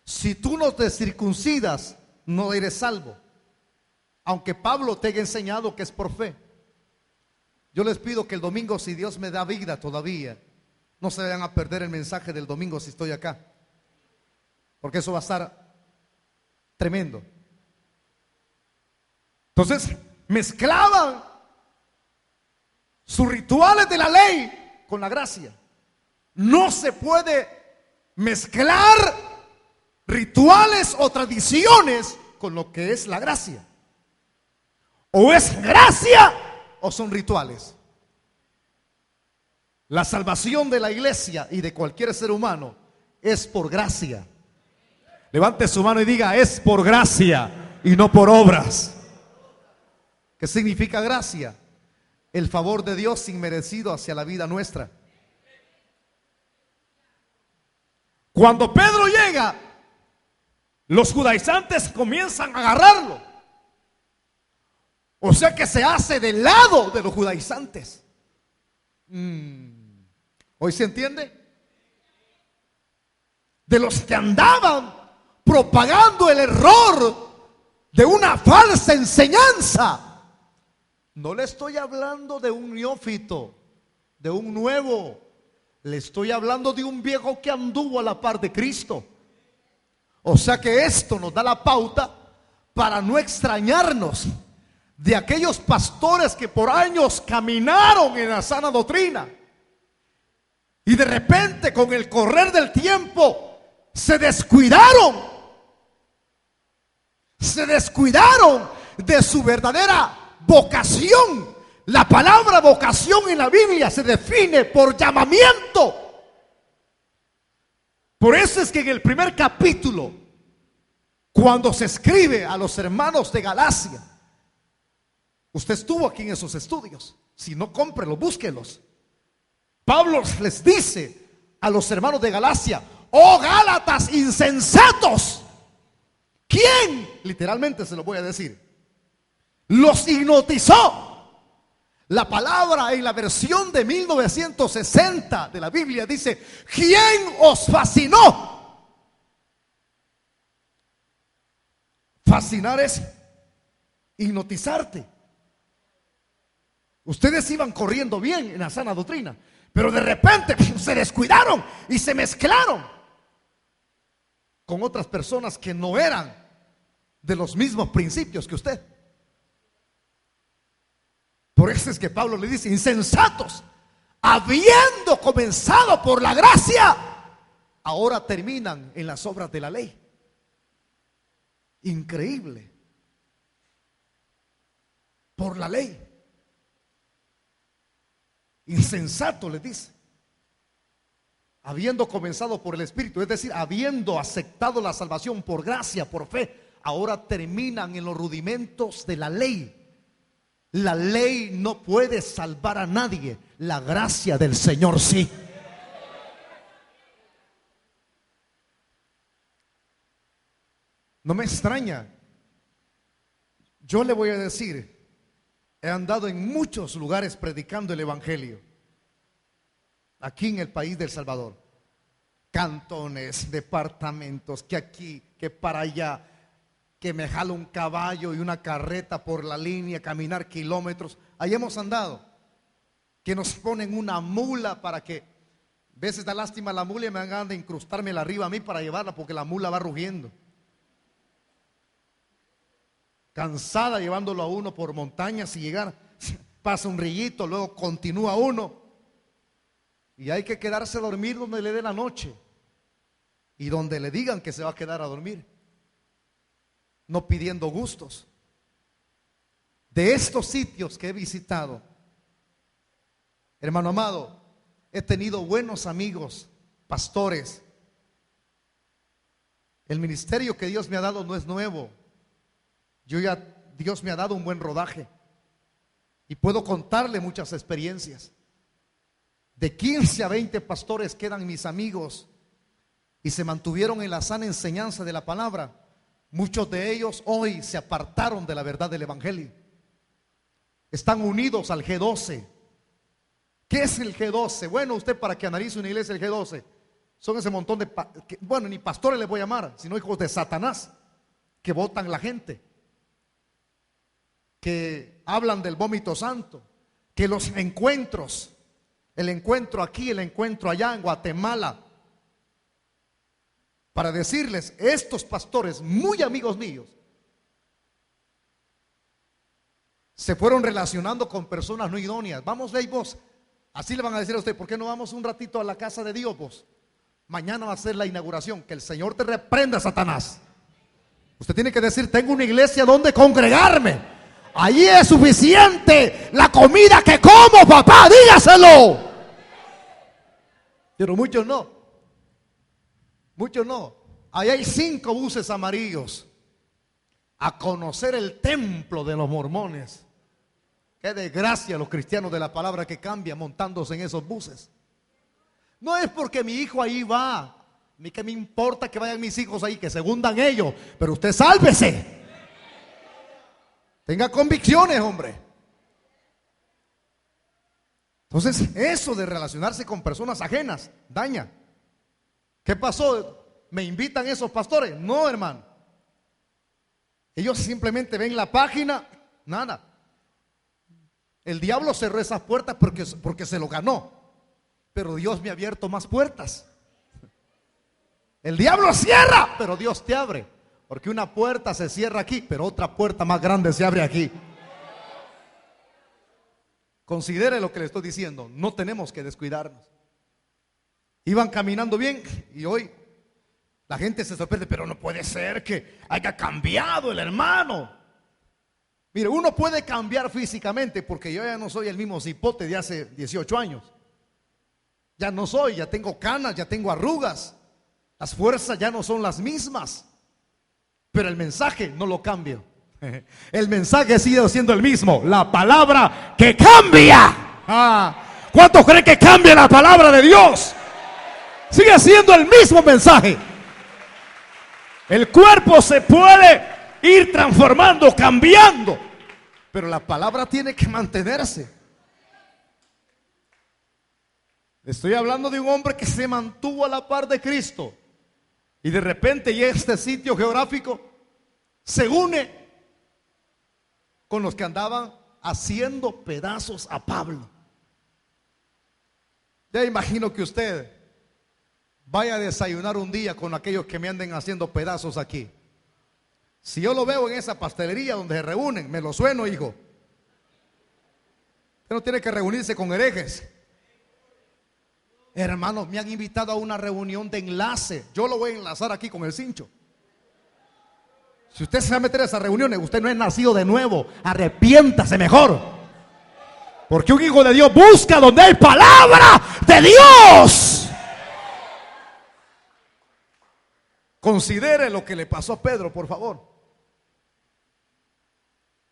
Si tú no te circuncidas, no eres salvo. Aunque Pablo te haya enseñado que es por fe. Yo les pido que el domingo, si Dios me da vida todavía, no se vayan a perder el mensaje del domingo si estoy acá, porque eso va a estar tremendo. Entonces mezclaban sus rituales de la ley con la gracia. No se puede mezclar rituales o tradiciones con lo que es la gracia. O es gracia o son rituales. La salvación de la iglesia y de cualquier ser humano es por gracia. Levante su mano y diga: es por gracia y no por obras. ¿Qué significa gracia? El favor de Dios inmerecido hacia la vida nuestra. Cuando Pedro llega, los judaizantes comienzan a agarrarlo. O sea que se hace del lado de los judaizantes. ¿Hoy se entiende? De los que andaban propagando el error de una falsa enseñanza. No le estoy hablando de un neófito, de un nuevo. Le estoy hablando de un viejo que anduvo a la par de Cristo. O sea que esto nos da la pauta para no extrañarnos de aquellos pastores que por años caminaron en la sana doctrina y de repente, con el correr del tiempo, se descuidaron de su verdadera vocación. La palabra vocación en la Biblia se define por llamamiento. Por eso es que en el primer capítulo, cuando se escribe a los hermanos de Galacia, usted estuvo aquí en esos estudios. Si no, cómprelos, búsquelos. Pablo les dice a los hermanos de Galacia: oh Gálatas insensatos, ¿quién? Literalmente se lo voy a decir. Los hipnotizó. La palabra en la versión de 1960 de la Biblia dice: ¿quién os fascinó? Fascinar es hipnotizarte. Ustedes iban corriendo bien en la sana doctrina, pero de repente se descuidaron y se mezclaron con otras personas que no eran de los mismos principios que usted. Por eso es que Pablo le dice: insensatos, habiendo comenzado por la gracia, ahora terminan en las obras de la ley. Increíble. Por la ley. Insensato, les dice. Habiendo comenzado por el Espíritu, es decir, habiendo aceptado la salvación por gracia, por fe, ahora terminan en los rudimentos de la ley. La ley no puede salvar a nadie, la gracia del Señor sí. No me extraña. Yo le voy a decir, he andado en muchos lugares predicando el evangelio, aquí en el país del Salvador. Cantones, departamentos, que aquí, que para allá, que me jala un caballo y una carreta por la línea, caminar kilómetros. Ahí hemos andado. Que nos ponen una mula para que, a veces da lástima la mula y me dan ganas de incrustármela arriba a mí para llevarla, porque la mula va rugiendo. Cansada llevándolo a uno por montañas y llegar, pasa un rillito, luego continúa uno. Y hay que quedarse a dormir donde le dé la noche y donde le digan que se va a quedar a dormir. No pidiendo gustos. De estos sitios que he visitado, hermano amado, he tenido buenos amigos, pastores. El ministerio que Dios me ha dado no es nuevo. Dios me ha dado un buen rodaje y puedo contarle muchas experiencias. De 15 a 20 pastores quedan mis amigos y se mantuvieron en la sana enseñanza de la palabra. Muchos de ellos hoy se apartaron de la verdad del evangelio. Están unidos al G12. ¿Qué es el G12? Bueno, usted, para que analice una iglesia, el G12 son ese montón de, bueno, ni pastores les voy a llamar, sino hijos de Satanás, que votan la gente, que hablan del vómito santo, que los encuentros, el encuentro aquí, el encuentro allá en Guatemala, para decirles, estos pastores, muy amigos míos, se fueron relacionando con personas no idóneas. Vamos, ley vos, así le van a decir a usted: ¿por qué no vamos un ratito a la casa de Dios vos? Mañana va a ser la inauguración. Que el Señor te reprenda, Satanás. Usted tiene que decir: tengo una iglesia donde congregarme. Allí es suficiente la comida que como, papá, dígaselo. Pero muchos no. Muchos no. Ahí hay 5 buses amarillos a conocer el templo de los mormones. Qué desgracia los cristianos de la palabra que cambian montándose en esos buses. No es porque mi hijo ahí va. A mí que me importa que vayan mis hijos ahí, que se hundan ellos. Pero usted sálvese. Tenga convicciones, hombre. Entonces, eso de relacionarse con personas ajenas daña. ¿Qué pasó? ¿Me invitan esos pastores? No, hermano. Ellos simplemente ven la página, nada. El diablo cerró esas puertas porque se lo ganó. Pero Dios me ha abierto más puertas. El diablo cierra, pero Dios te abre. Porque una puerta se cierra aquí, pero otra puerta más grande se abre aquí. Considere lo que le estoy diciendo. No tenemos que descuidarnos. Iban caminando bien y hoy la gente se sorprende, pero no puede ser que haya cambiado el hermano. Mire, uno puede cambiar físicamente porque yo ya no soy el mismo cipote de hace 18 años. Ya no soy, ya tengo canas, ya tengo arrugas. Las fuerzas ya no son las mismas. Pero el mensaje no lo cambio. El mensaje sigue siendo el mismo. La palabra que cambia. ¿Cuántos creen que cambia la palabra de Dios? Sigue siendo el mismo mensaje. El cuerpo se puede ir transformando, cambiando, pero la palabra tiene que mantenerse. Estoy hablando de un hombre que se mantuvo a la par de Cristo. Y de repente, y este sitio geográfico se une con los que andaban haciendo pedazos a Pablo. Ya imagino que usted vaya a desayunar un día con aquellos que me anden haciendo pedazos aquí. Si yo lo veo en esa pastelería donde se reúnen, me lo sueno, hijo. Usted no tiene que reunirse con herejes. Hermanos, me han invitado a una reunión de enlace. Yo lo voy a enlazar aquí con el cincho. Si usted se va a meter a esas reuniones, usted no es nacido de nuevo. Arrepiéntase mejor. Porque un hijo de Dios busca donde hay palabra de Dios. Considere lo que le pasó a Pedro, por favor.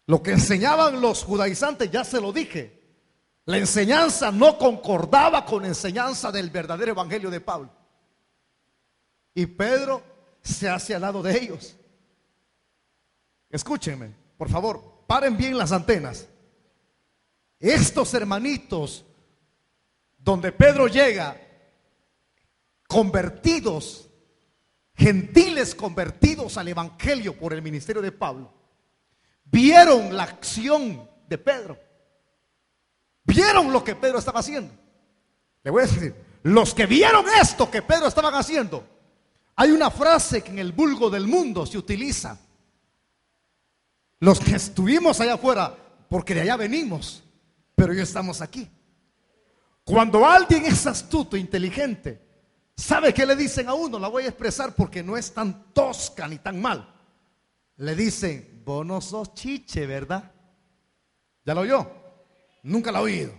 Lo que enseñaban los judaizantes, ya se lo dije. La enseñanza no concordaba con la enseñanza del verdadero evangelio de Pablo. Y Pedro se hace al lado de ellos. Escúchenme, por favor, paren bien las antenas. Estos hermanitos, donde Pedro llega, convertidos, gentiles convertidos al evangelio por el ministerio de Pablo, vieron la acción de Pedro. Vieron lo que Pedro estaba haciendo. Le voy a decir, los que vieron esto que Pedro estaba haciendo, hay una frase que en el vulgo del mundo se utiliza. Los que estuvimos allá afuera, porque de allá venimos, pero ya estamos aquí. Cuando alguien es astuto, inteligente, ¿sabe qué le dicen a uno? La voy a expresar porque no es tan tosca ni tan mal. Le dicen, vos no sos chiche, ¿verdad? ¿Ya lo oyó? Nunca lo he oído.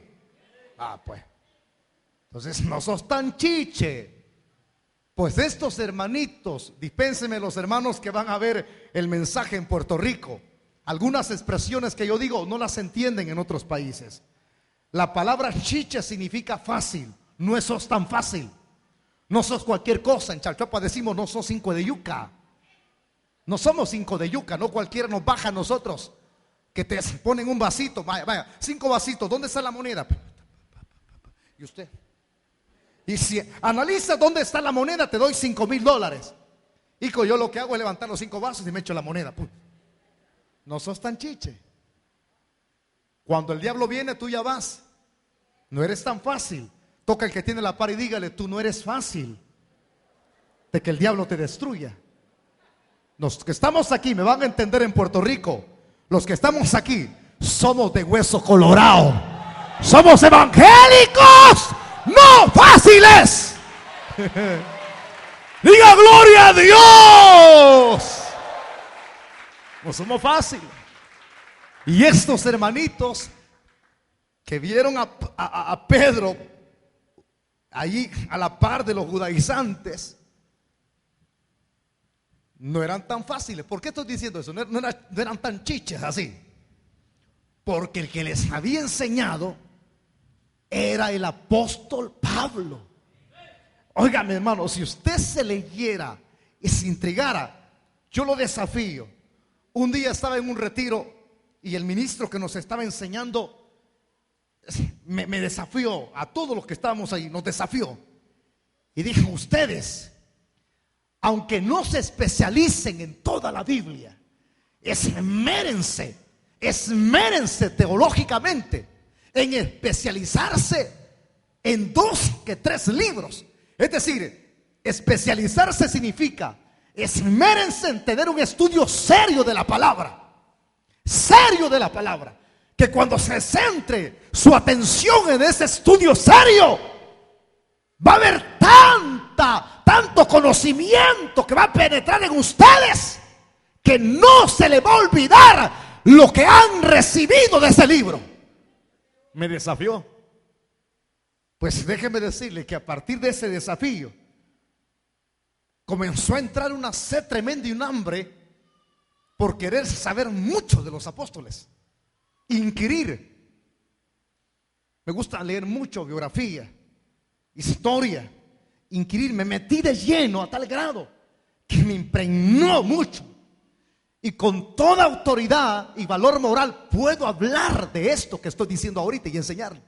Pues. Entonces no sos tan chiche. Pues estos hermanitos, dispénsenme los hermanos que van a ver el mensaje en Puerto Rico. Algunas expresiones que yo digo no las entienden en otros países. La palabra chiche significa fácil. No sos tan fácil. No sos cualquier cosa. En Chalchuapa decimos no sos 5 de yuca. No somos 5 de yuca. No cualquiera nos baja a nosotros. Que te ponen un vasito, vaya, 5 vasitos, ¿dónde está la moneda? Y usted, y si analiza dónde está la moneda, te doy $5,000. Hijo, yo lo que hago es levantar los 5 vasos y me echo la moneda. No sos tan chiche. Cuando el diablo viene, tú ya vas. No eres tan fácil. Toca el que tiene la par y dígale, tú no eres fácil de que el diablo te destruya. Los que estamos aquí me van a entender en Puerto Rico. Los que estamos aquí somos de hueso colorado. Somos evangélicos, no fáciles. Diga gloria a Dios. No somos fáciles. Y estos hermanitos que vieron a Pedro allí a la par de los judaizantes, no eran tan fáciles. ¿Por qué estoy diciendo eso? No eran tan chiches así. Porque el que les había enseñado era el apóstol Pablo. Óigame, hermano, si usted se leyera y se intrigara, yo lo desafío. Un día estaba en un retiro y el ministro que nos estaba enseñando me desafió, a todos los que estábamos ahí, nos desafió. Y dijo: ustedes, aunque no se especialicen en toda la Biblia, esmérense teológicamente en especializarse en 2 que 3 libros. Es decir, especializarse significa esmérense en tener un estudio serio de la palabra. Serio de la palabra. Que cuando se centre su atención en ese estudio serio, va a haber tanto conocimiento que va a penetrar en ustedes, que no se le va a olvidar lo que han recibido de ese libro. Me desafió. Pues déjeme decirle que a partir de ese desafío comenzó a entrar una sed tremenda y un hambre por querer saber mucho de los apóstoles, inquirir. Me gusta leer mucho biografía, historia, inquirir. Me metí de lleno a tal grado que me impregnó mucho. Y con toda autoridad y valor moral puedo hablar de esto que estoy diciendo ahorita y enseñarlo.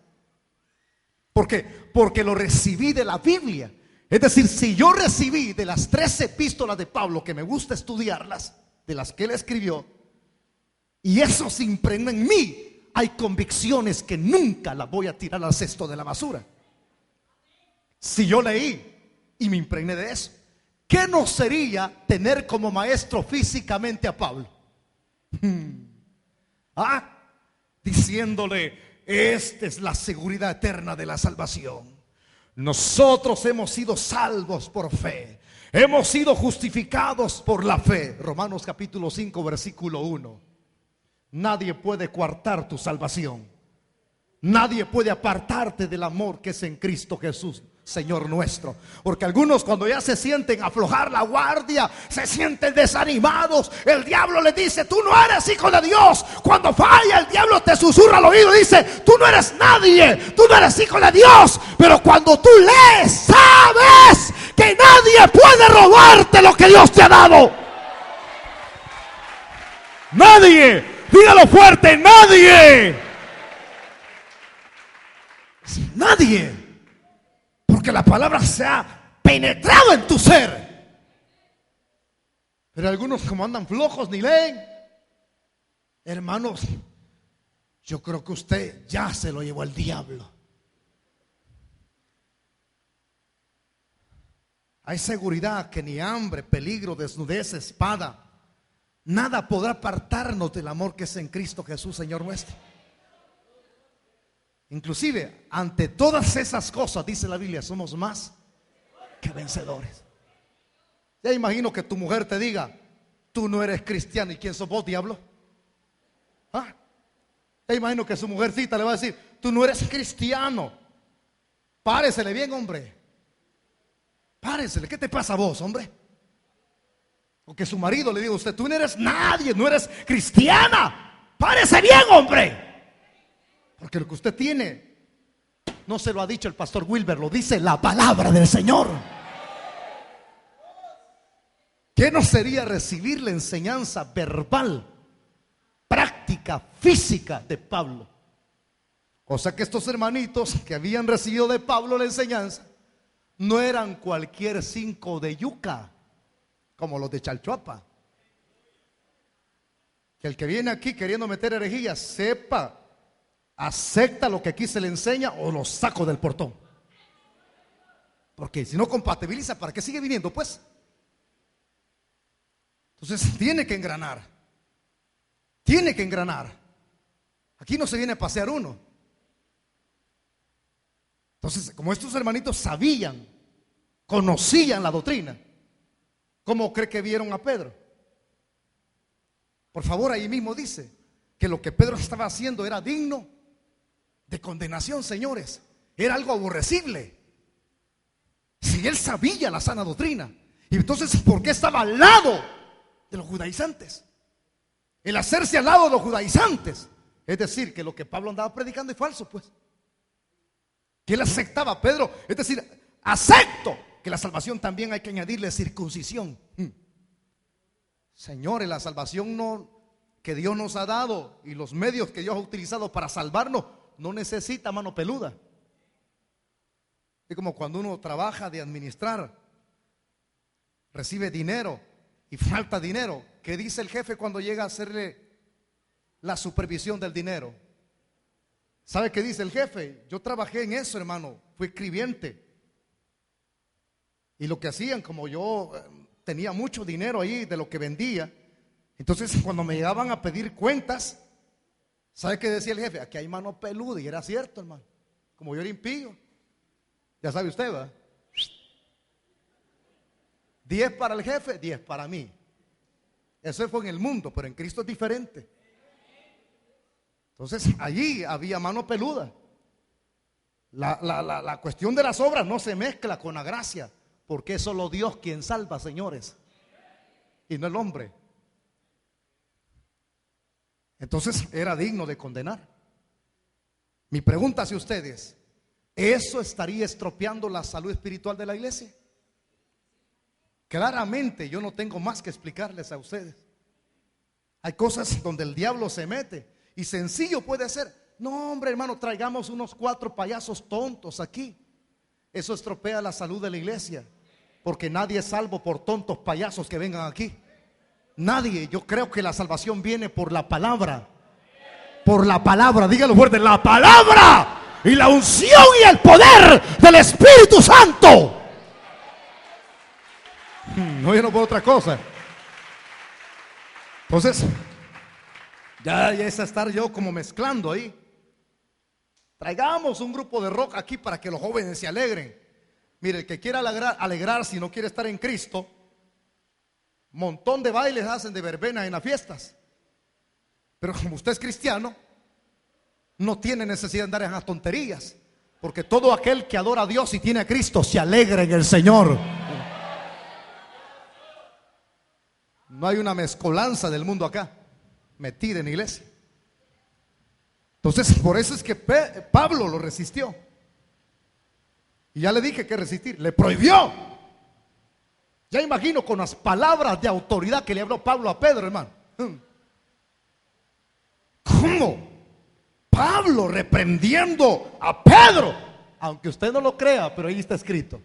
¿Por qué? Porque lo recibí de la Biblia. Es decir, si yo recibí de las 3 epístolas de Pablo, que me gusta estudiarlas, de las que él escribió, y eso se impregna en mí, hay convicciones que nunca las voy a tirar al cesto de la basura. Si yo leí y me impregné de eso, ¿qué no sería tener como maestro físicamente a Pablo? Diciéndole: esta es la seguridad eterna de la salvación. Nosotros hemos sido salvos por fe. Hemos sido justificados por la fe. Romanos capítulo 5 versículo 1. Nadie puede coartar tu salvación. Nadie puede apartarte del amor que es en Cristo Jesús, Señor nuestro. Porque algunos, cuando ya se sienten aflojar la guardia, se sienten desanimados, el diablo les dice: tú no eres hijo de Dios. Cuando falla, el diablo te susurra al oído y dice: tú no eres nadie, tú no eres hijo de Dios. Pero cuando tú lees, sabes que nadie puede robarte lo que Dios te ha dado. Nadie. Dígalo fuerte: nadie. Nadie. Porque la palabra se ha penetrado en tu ser. Pero algunos, como andan flojos, ni leen. Hermanos, yo creo que usted ya se lo llevó el diablo. Hay seguridad que ni hambre, peligro, desnudez, espada, nada podrá apartarnos del amor que es en Cristo Jesús, Señor nuestro. Inclusive, ante todas esas cosas, dice la Biblia, somos más que vencedores. Ya imagino que tu mujer te diga: tú no eres cristiano. ¿Y quién sos vos, diablo? Ya imagino que su mujercita le va a decir: tú no eres cristiano. Páresele bien, hombre. Páresele. ¿Qué te pasa a vos, hombre? O que su marido le diga a usted: tú no eres nadie, no eres cristiana. Párese bien, hombre. Porque lo que usted tiene no se lo ha dicho el pastor Wilber, lo dice la palabra del Señor. ¿Qué no sería recibir la enseñanza verbal, práctica, física de Pablo? O sea que estos hermanitos que habían recibido de Pablo la enseñanza no eran cualquier 5 de yuca, como los de Chalchuapa. Que el que viene aquí queriendo meter herejías sepa: acepta lo que aquí se le enseña o lo saco del portón. Porque si no compatibiliza, ¿para qué sigue viniendo pues? Entonces tiene que engranar. Tiene que engranar. Aquí no se viene a pasear uno. Entonces, como estos hermanitos sabían, conocían la doctrina, ¿cómo cree que vieron a Pedro? Por favor, ahí mismo dice: que lo que Pedro estaba haciendo era digno de condenación, señores. Era algo aborrecible. Si él sabía la sana doctrina, y entonces ¿por qué estaba al lado de los judaizantes? El hacerse al lado de los judaizantes, es decir, que lo que Pablo andaba predicando es falso, pues. Que él aceptaba a Pedro, es decir, acepto que la salvación también hay que añadirle circuncisión. Señores, la salvación que Dios nos ha dado y los medios que Dios ha utilizado para salvarnos no necesita mano peluda. Es como cuando uno trabaja de administrar, recibe dinero y falta dinero. ¿Qué dice el jefe cuando llega a hacerle la supervisión del dinero? ¿Sabe qué dice el jefe? Yo trabajé en eso, hermano, fui escribiente. Y lo que hacían, como yo tenía mucho dinero ahí de lo que vendía, entonces cuando me llegaban a pedir cuentas, ¿sabe qué decía el jefe? Aquí hay mano peluda. Y era cierto, hermano. Como yo era impío, ya sabe usted, ¿verdad? 10 para el jefe, 10 para mí. Eso fue en el mundo, pero en Cristo es diferente. Entonces allí había mano peluda. La cuestión de las obras no se mezcla con la gracia, porque es solo Dios quien salva, señores, y no el hombre. Entonces era digno de condenar. Mi pregunta hacia ustedes: ¿eso estaría estropeando la salud espiritual de la iglesia? Claramente yo no tengo más que explicarles a ustedes. Hay cosas donde el diablo se mete y sencillo puede ser: no, hombre, hermano, traigamos unos 4 payasos tontos aquí. Eso estropea la salud de la iglesia, porque nadie es salvo por tontos payasos que vengan aquí. Nadie. Yo creo que la salvación viene por la palabra. Por la palabra, dígalo fuerte: la palabra y la unción y el poder del Espíritu Santo. No, yo no puedo otra cosa. Entonces, ya es estar yo como mezclando ahí. Traigamos un grupo de rock aquí para que los jóvenes se alegren. Mire, el que quiera alegrar si no quiere estar en Cristo, montón de bailes hacen de verbena en las fiestas. Pero como usted es cristiano, no tiene necesidad de andar en las tonterías, porque todo aquel que adora a Dios y tiene a Cristo se alegra en el Señor. No hay una mezcolanza del mundo acá metida en la iglesia. Entonces por eso es que Pablo lo resistió. Y ya le dije que resistir, le prohibió. Ya imagino con las palabras de autoridad que le habló Pablo a Pedro, hermano. ¿Cómo? Pablo reprendiendo a Pedro, aunque usted no lo crea, pero ahí está escrito.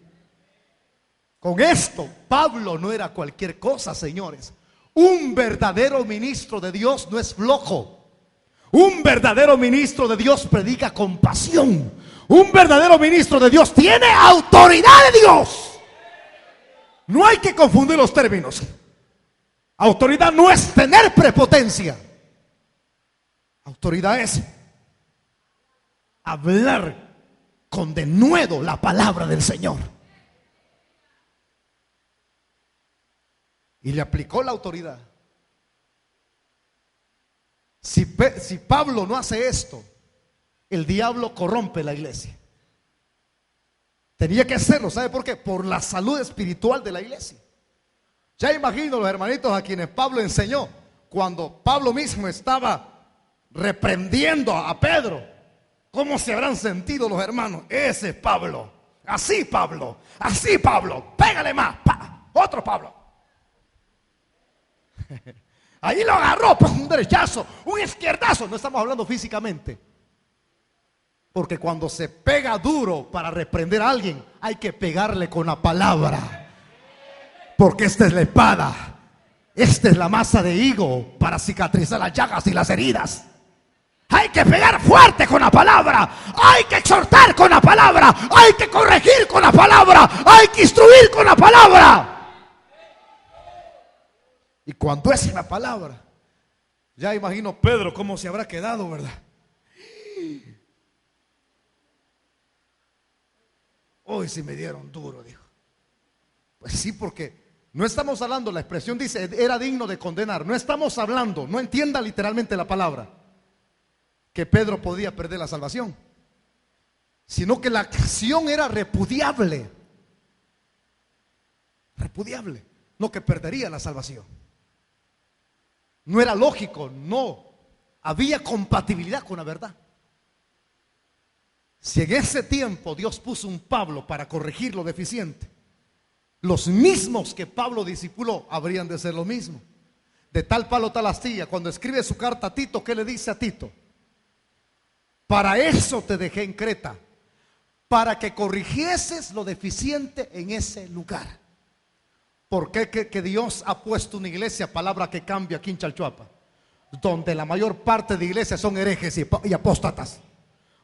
Con esto, Pablo no era cualquier cosa, señores. Un verdadero ministro de Dios no es flojo. Un verdadero ministro de Dios predica con pasión. Un verdadero ministro de Dios tiene autoridad de Dios. No hay que confundir los términos. Autoridad no es tener prepotencia. Autoridad es hablar con denuedo la palabra del Señor. Y le aplicó la autoridad. Si Pablo no hace esto, el diablo corrompe la iglesia. Tenía que hacerlo, ¿sabe por qué? Por la salud espiritual de la iglesia. Ya imagino los hermanitos a quienes Pablo enseñó, cuando Pablo mismo estaba reprendiendo a Pedro, ¿cómo se habrán sentido los hermanos? Ese es Pablo, así Pablo, pégale más, otro Pablo. Ahí lo agarró, pues, un derechazo, un izquierdazo. No estamos hablando físicamente, porque cuando se pega duro para reprender a alguien, hay que pegarle con la palabra, porque esta es la espada, esta es la masa de higo para cicatrizar las llagas y las heridas. Hay que pegar fuerte con la palabra, hay que exhortar con la palabra, hay que corregir con la palabra, hay que instruir con la palabra. Y cuando es la palabra, ya imagino Pedro cómo se habrá quedado, ¿verdad? Hoy sí me dieron duro, dijo. Pues sí, porque no estamos hablando, la expresión dice, era digno de condenar. No estamos hablando, no entienda literalmente la palabra. que Pedro podía perder la salvación, sino que la acción era repudiable. Repudiable, no que perdería la salvación. No era lógico, no había compatibilidad con la verdad. Si en ese tiempo Dios puso un Pablo para corregir lo deficiente, los mismos que Pablo discipuló habrían de ser lo mismo. De tal palo tal astilla. Cuando escribe su carta a Tito, ¿qué le dice a Tito? Para eso te dejé en Creta, para que corrigieses lo deficiente en ese lugar. ¿Por qué que Dios ha puesto una iglesia, palabra que cambia, aquí en Chalchuapa, donde la mayor parte de iglesias son herejes y apóstatas?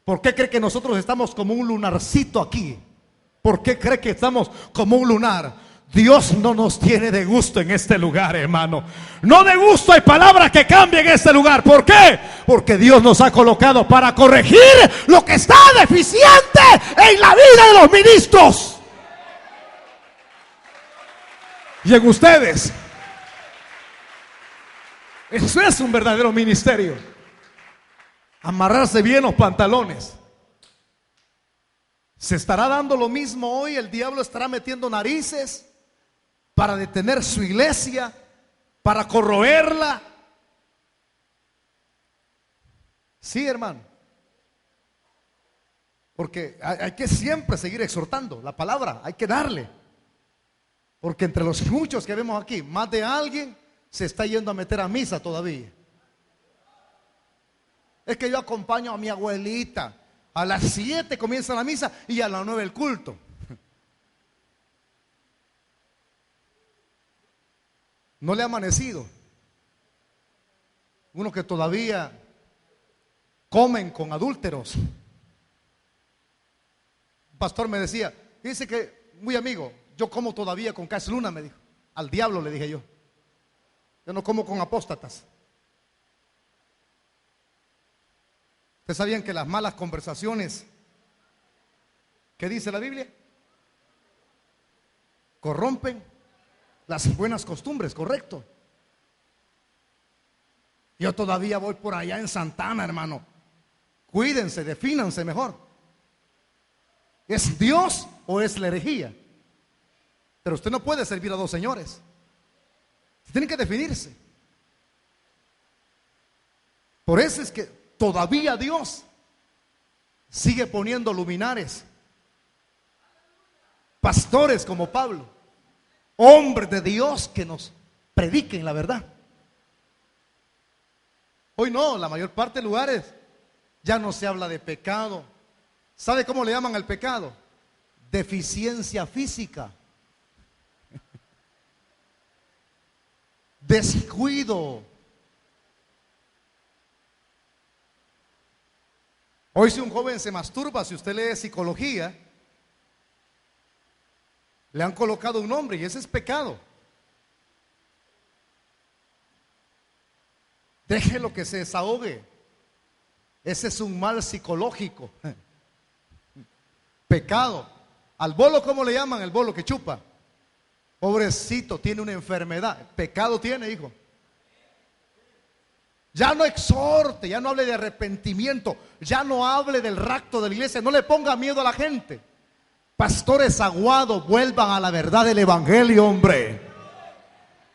¿Por qué cree que nosotros estamos como un lunarcito aquí? ¿Por qué cree que estamos como un lunar? Dios no nos tiene de gusto en este lugar, hermano. No de gusto, hay palabras que cambian en este lugar. ¿Por qué? Porque Dios nos ha colocado para corregir lo que está deficiente en la vida de los ministros y en ustedes. Eso es un verdadero ministerio. Amarrarse bien los pantalones. ¿Se estará dando lo mismo hoy? El diablo estará metiendo narices para detener su iglesia, para corroerla. Sí, hermano. Porque hay que siempre seguir exhortando la palabra, hay que darle. Porque entre los muchos que vemos aquí, más de alguien se está yendo a meter a misa todavía. Es que yo acompaño a mi abuelita. A las 7 comienza la misa y a las 9 el culto. No le ha amanecido. Unos que todavía comen con adúlteros. Un pastor me decía, dice que, muy amigo, yo como todavía con Cas Luna, me dijo. Al diablo le dije yo. Yo no como con apóstatas. ¿Ustedes sabían que las malas conversaciones, ¿qué dice la Biblia? Corrompen las buenas costumbres, correcto. Yo todavía voy por allá en Santana, hermano. Cuídense, defínanse mejor. ¿Es Dios o es la herejía? Pero usted no puede servir a dos señores. Tienen que definirse. Por eso es que todavía Dios sigue poniendo luminares, pastores como Pablo, hombres de Dios que nos prediquen la verdad. Hoy no, la mayor parte de lugares ya no se habla de pecado. ¿Sabe cómo le llaman al pecado? Deficiencia física, descuido. Hoy si un joven se masturba, si usted lee psicología, le han colocado un nombre y ese es pecado. Déjelo que se desahogue. Ese es un mal psicológico. Pecado. Al bolo, ¿cómo le llaman? El bolo que chupa. Pobrecito, tiene una enfermedad. Pecado tiene, hijo. Ya no exhorte, ya no hable de arrepentimiento, ya no hable del rapto de la iglesia, no le ponga miedo a la gente. Pastores aguados, vuelvan a la verdad del evangelio, hombre.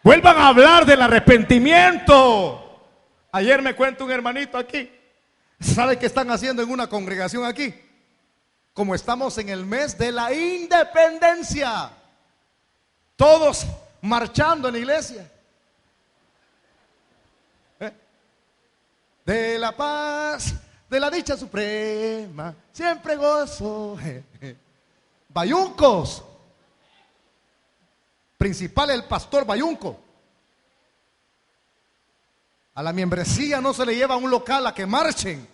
Vuelvan a hablar del arrepentimiento. Ayer me cuenta un hermanito aquí. ¿Sabe qué están haciendo en una congregación aquí? Como estamos en el mes de la independencia, todos marchando en la iglesia. De la paz, de la dicha suprema, siempre gozo. Bayuncos. Principal el pastor Bayunco. A la membresía no se le lleva a un local a que marchen.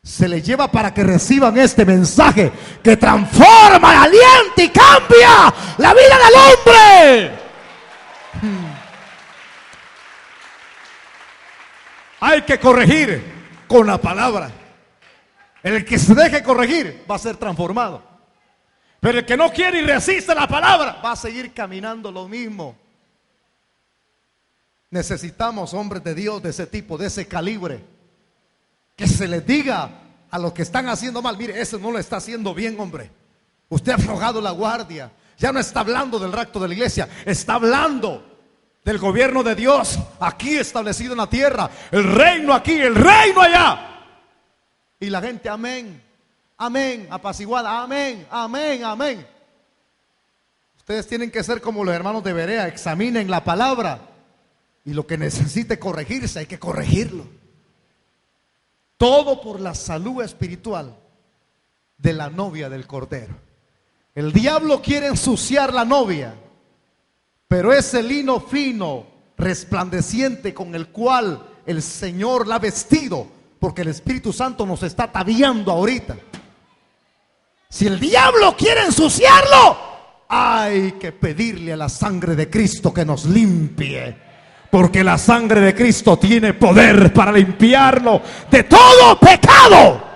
Se le lleva para que reciban este mensaje que transforma, alienta y cambia la vida del hombre. Hay que corregir con la palabra. El que se deje corregir va a ser transformado. Pero el que no quiere y resiste la palabra va a seguir caminando lo mismo. Necesitamos hombres de Dios de ese tipo, de ese calibre, Que se les diga a los que están haciendo mal: mire, ese no lo está haciendo bien, hombre. Usted ha aflojado la guardia. Ya no está hablando del rapto de la iglesia, está hablando del gobierno de Dios aquí establecido en la tierra. El reino aquí, el reino allá. Y la gente: amén, amén, apaciguada, amén, amén, amén. Ustedes tienen que ser como los hermanos de Berea: examinen la palabra, y lo que necesite corregirse, hay que corregirlo. Todo por la salud espiritual de la novia del Cordero. El diablo quiere ensuciar la novia, pero ese lino fino, resplandeciente, con el cual el Señor la ha vestido, porque el Espíritu Santo nos está ataviando ahorita. Si el diablo quiere ensuciarlo, hay que pedirle a la sangre de Cristo que nos limpie, porque la sangre de Cristo tiene poder para limpiarlo de todo pecado.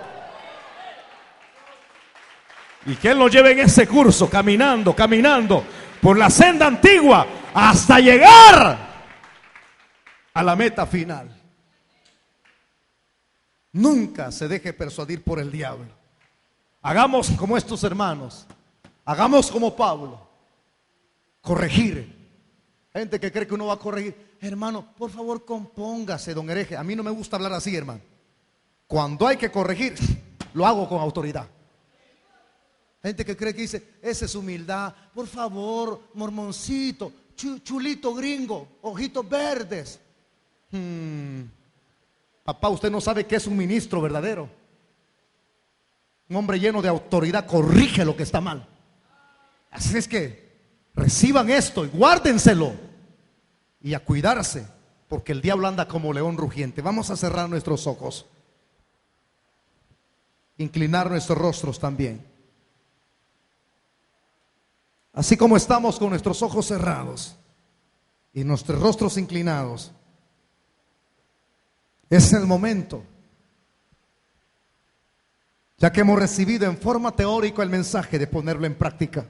Y que Él nos lleve en ese curso, caminando, caminando por la senda antigua, hasta llegar a la meta final. Nunca se deje persuadir por el diablo. Hagamos como estos hermanos, hagamos como Pablo, corregir. Gente que cree que uno va a corregir: hermano, por favor, compóngase, don hereje. A mí no me gusta hablar así, hermano. Cuando hay que corregir, lo hago con autoridad. Gente que cree que dice: esa es humildad. Por favor, mormoncito, chulito gringo, ojitos verdes. Papá, usted no sabe qué es un ministro verdadero. Un hombre lleno de autoridad corrige lo que está mal. Así es que reciban esto y guárdenselo. Y a cuidarse, porque el diablo anda como león rugiente. Vamos a cerrar nuestros ojos, inclinar nuestros rostros también. Así como estamos con nuestros ojos cerrados y nuestros rostros inclinados, es el momento, ya que hemos recibido en forma teórica el mensaje, de ponerlo en práctica.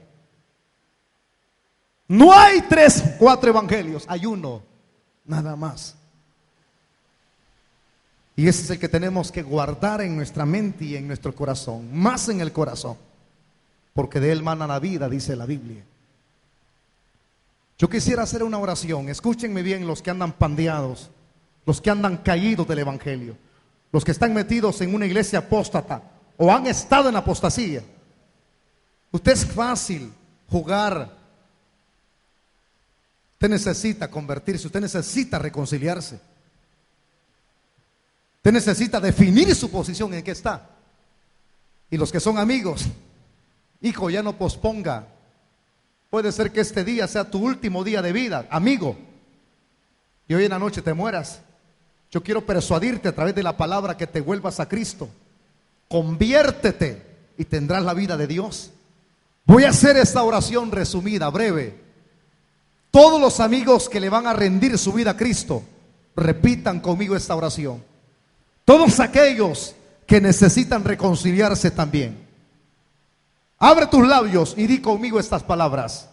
No hay 3, 4 evangelios, hay uno nada más. Y ese es el que tenemos que guardar en nuestra mente y en nuestro corazón, más en el corazón, porque de él mana la vida, dice la Biblia. Yo quisiera hacer una oración. Escúchenme bien, los que andan pandeados, los que andan caídos del evangelio, los que están metidos en una iglesia apóstata o han estado en apostasía. Usted es fácil jugar. Usted necesita convertirse, usted necesita reconciliarse. Usted necesita definir su posición en qué está. Y los que son amigos, hijo, ya no posponga. Puede ser que este día sea tu último día de vida, amigo, y hoy en la noche te mueras. Yo quiero persuadirte a través de la palabra que te vuelvas a Cristo. Conviértete y tendrás la vida de Dios. Voy a hacer esta oración resumida, breve. Todos los amigos que le van a rendir su vida a Cristo, repitan conmigo esta oración. Todos aquellos que necesitan reconciliarse también, abre tus labios y di conmigo estas palabras.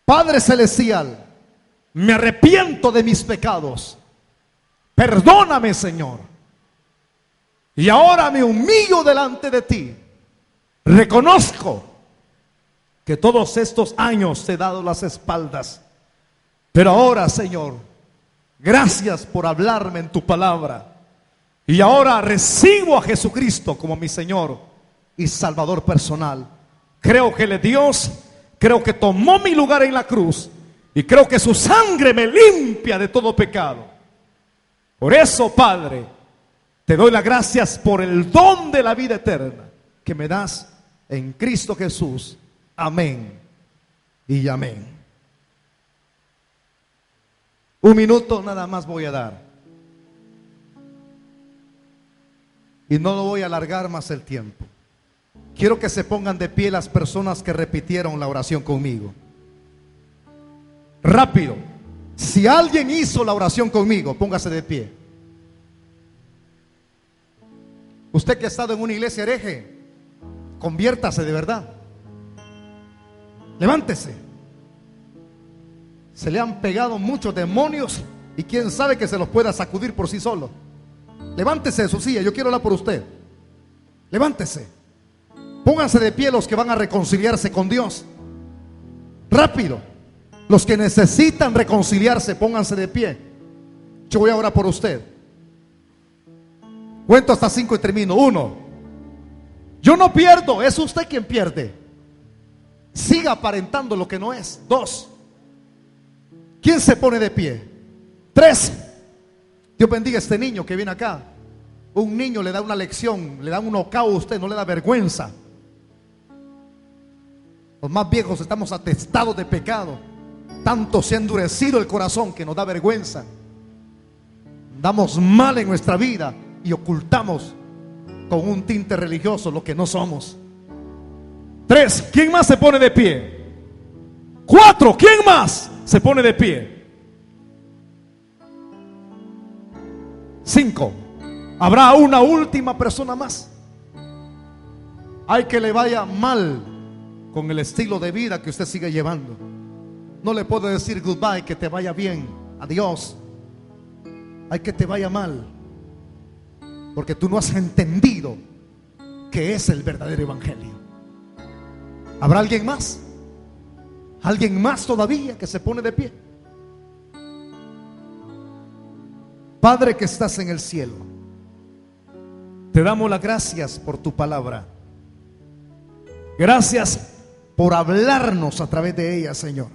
Padre celestial, me arrepiento de mis pecados. Perdóname, Señor. Y ahora me humillo delante de ti. Reconozco que todos estos años te he dado las espaldas. Pero ahora, Señor, gracias por hablarme en tu palabra. Y ahora recibo a Jesucristo como mi Señor y Salvador personal. Creo que Él es Dios, creo que tomó mi lugar en la cruz y creo que su sangre me limpia de todo pecado. Por eso, Padre, te doy las gracias por el don de la vida eterna que me das en Cristo Jesús. Amén y amén. Un minuto nada más voy a dar y no lo voy a alargar más el tiempo. Quiero que se pongan de pie las personas que repitieron la oración conmigo. Rápido. Si alguien hizo la oración conmigo, póngase de pie. Usted que ha estado en una iglesia hereje, conviértase de verdad. Levántese. Se le han pegado muchos demonios y quién sabe que se los pueda sacudir por sí solo. Levántese de su silla, yo quiero hablar por usted. Levántese. Pónganse de pie los que van a reconciliarse con Dios. Rápido. Los que necesitan reconciliarse, pónganse de pie. Yo voy a orar por usted. Cuento hasta 5 y termino. 1. Yo no pierdo, es usted quien pierde. Siga aparentando lo que no es. 2. ¿Quién se pone de pie? 3. Dios bendiga a este niño que viene acá. Un niño le da una lección, le da un knockout a usted, no le da vergüenza. Los más viejos estamos atestados de pecado. Tanto se ha endurecido el corazón que nos da vergüenza. Damos mal en nuestra vida y ocultamos con un tinte religioso lo que no somos. 3. ¿Quién más se pone de pie? 4. ¿Quién más se pone de pie? 5. Habrá una última persona más. Hay que le vaya mal con el estilo de vida que usted sigue llevando. No le puedo decir goodbye, que te vaya bien, adiós. Hay que te vaya mal, porque tú no has entendido que es el verdadero evangelio. ¿Habrá alguien más? ¿Alguien más todavía que se pone de pie? Padre que estás en el cielo, te damos las gracias por tu palabra. Gracias por hablarnos a través de ella, Señor.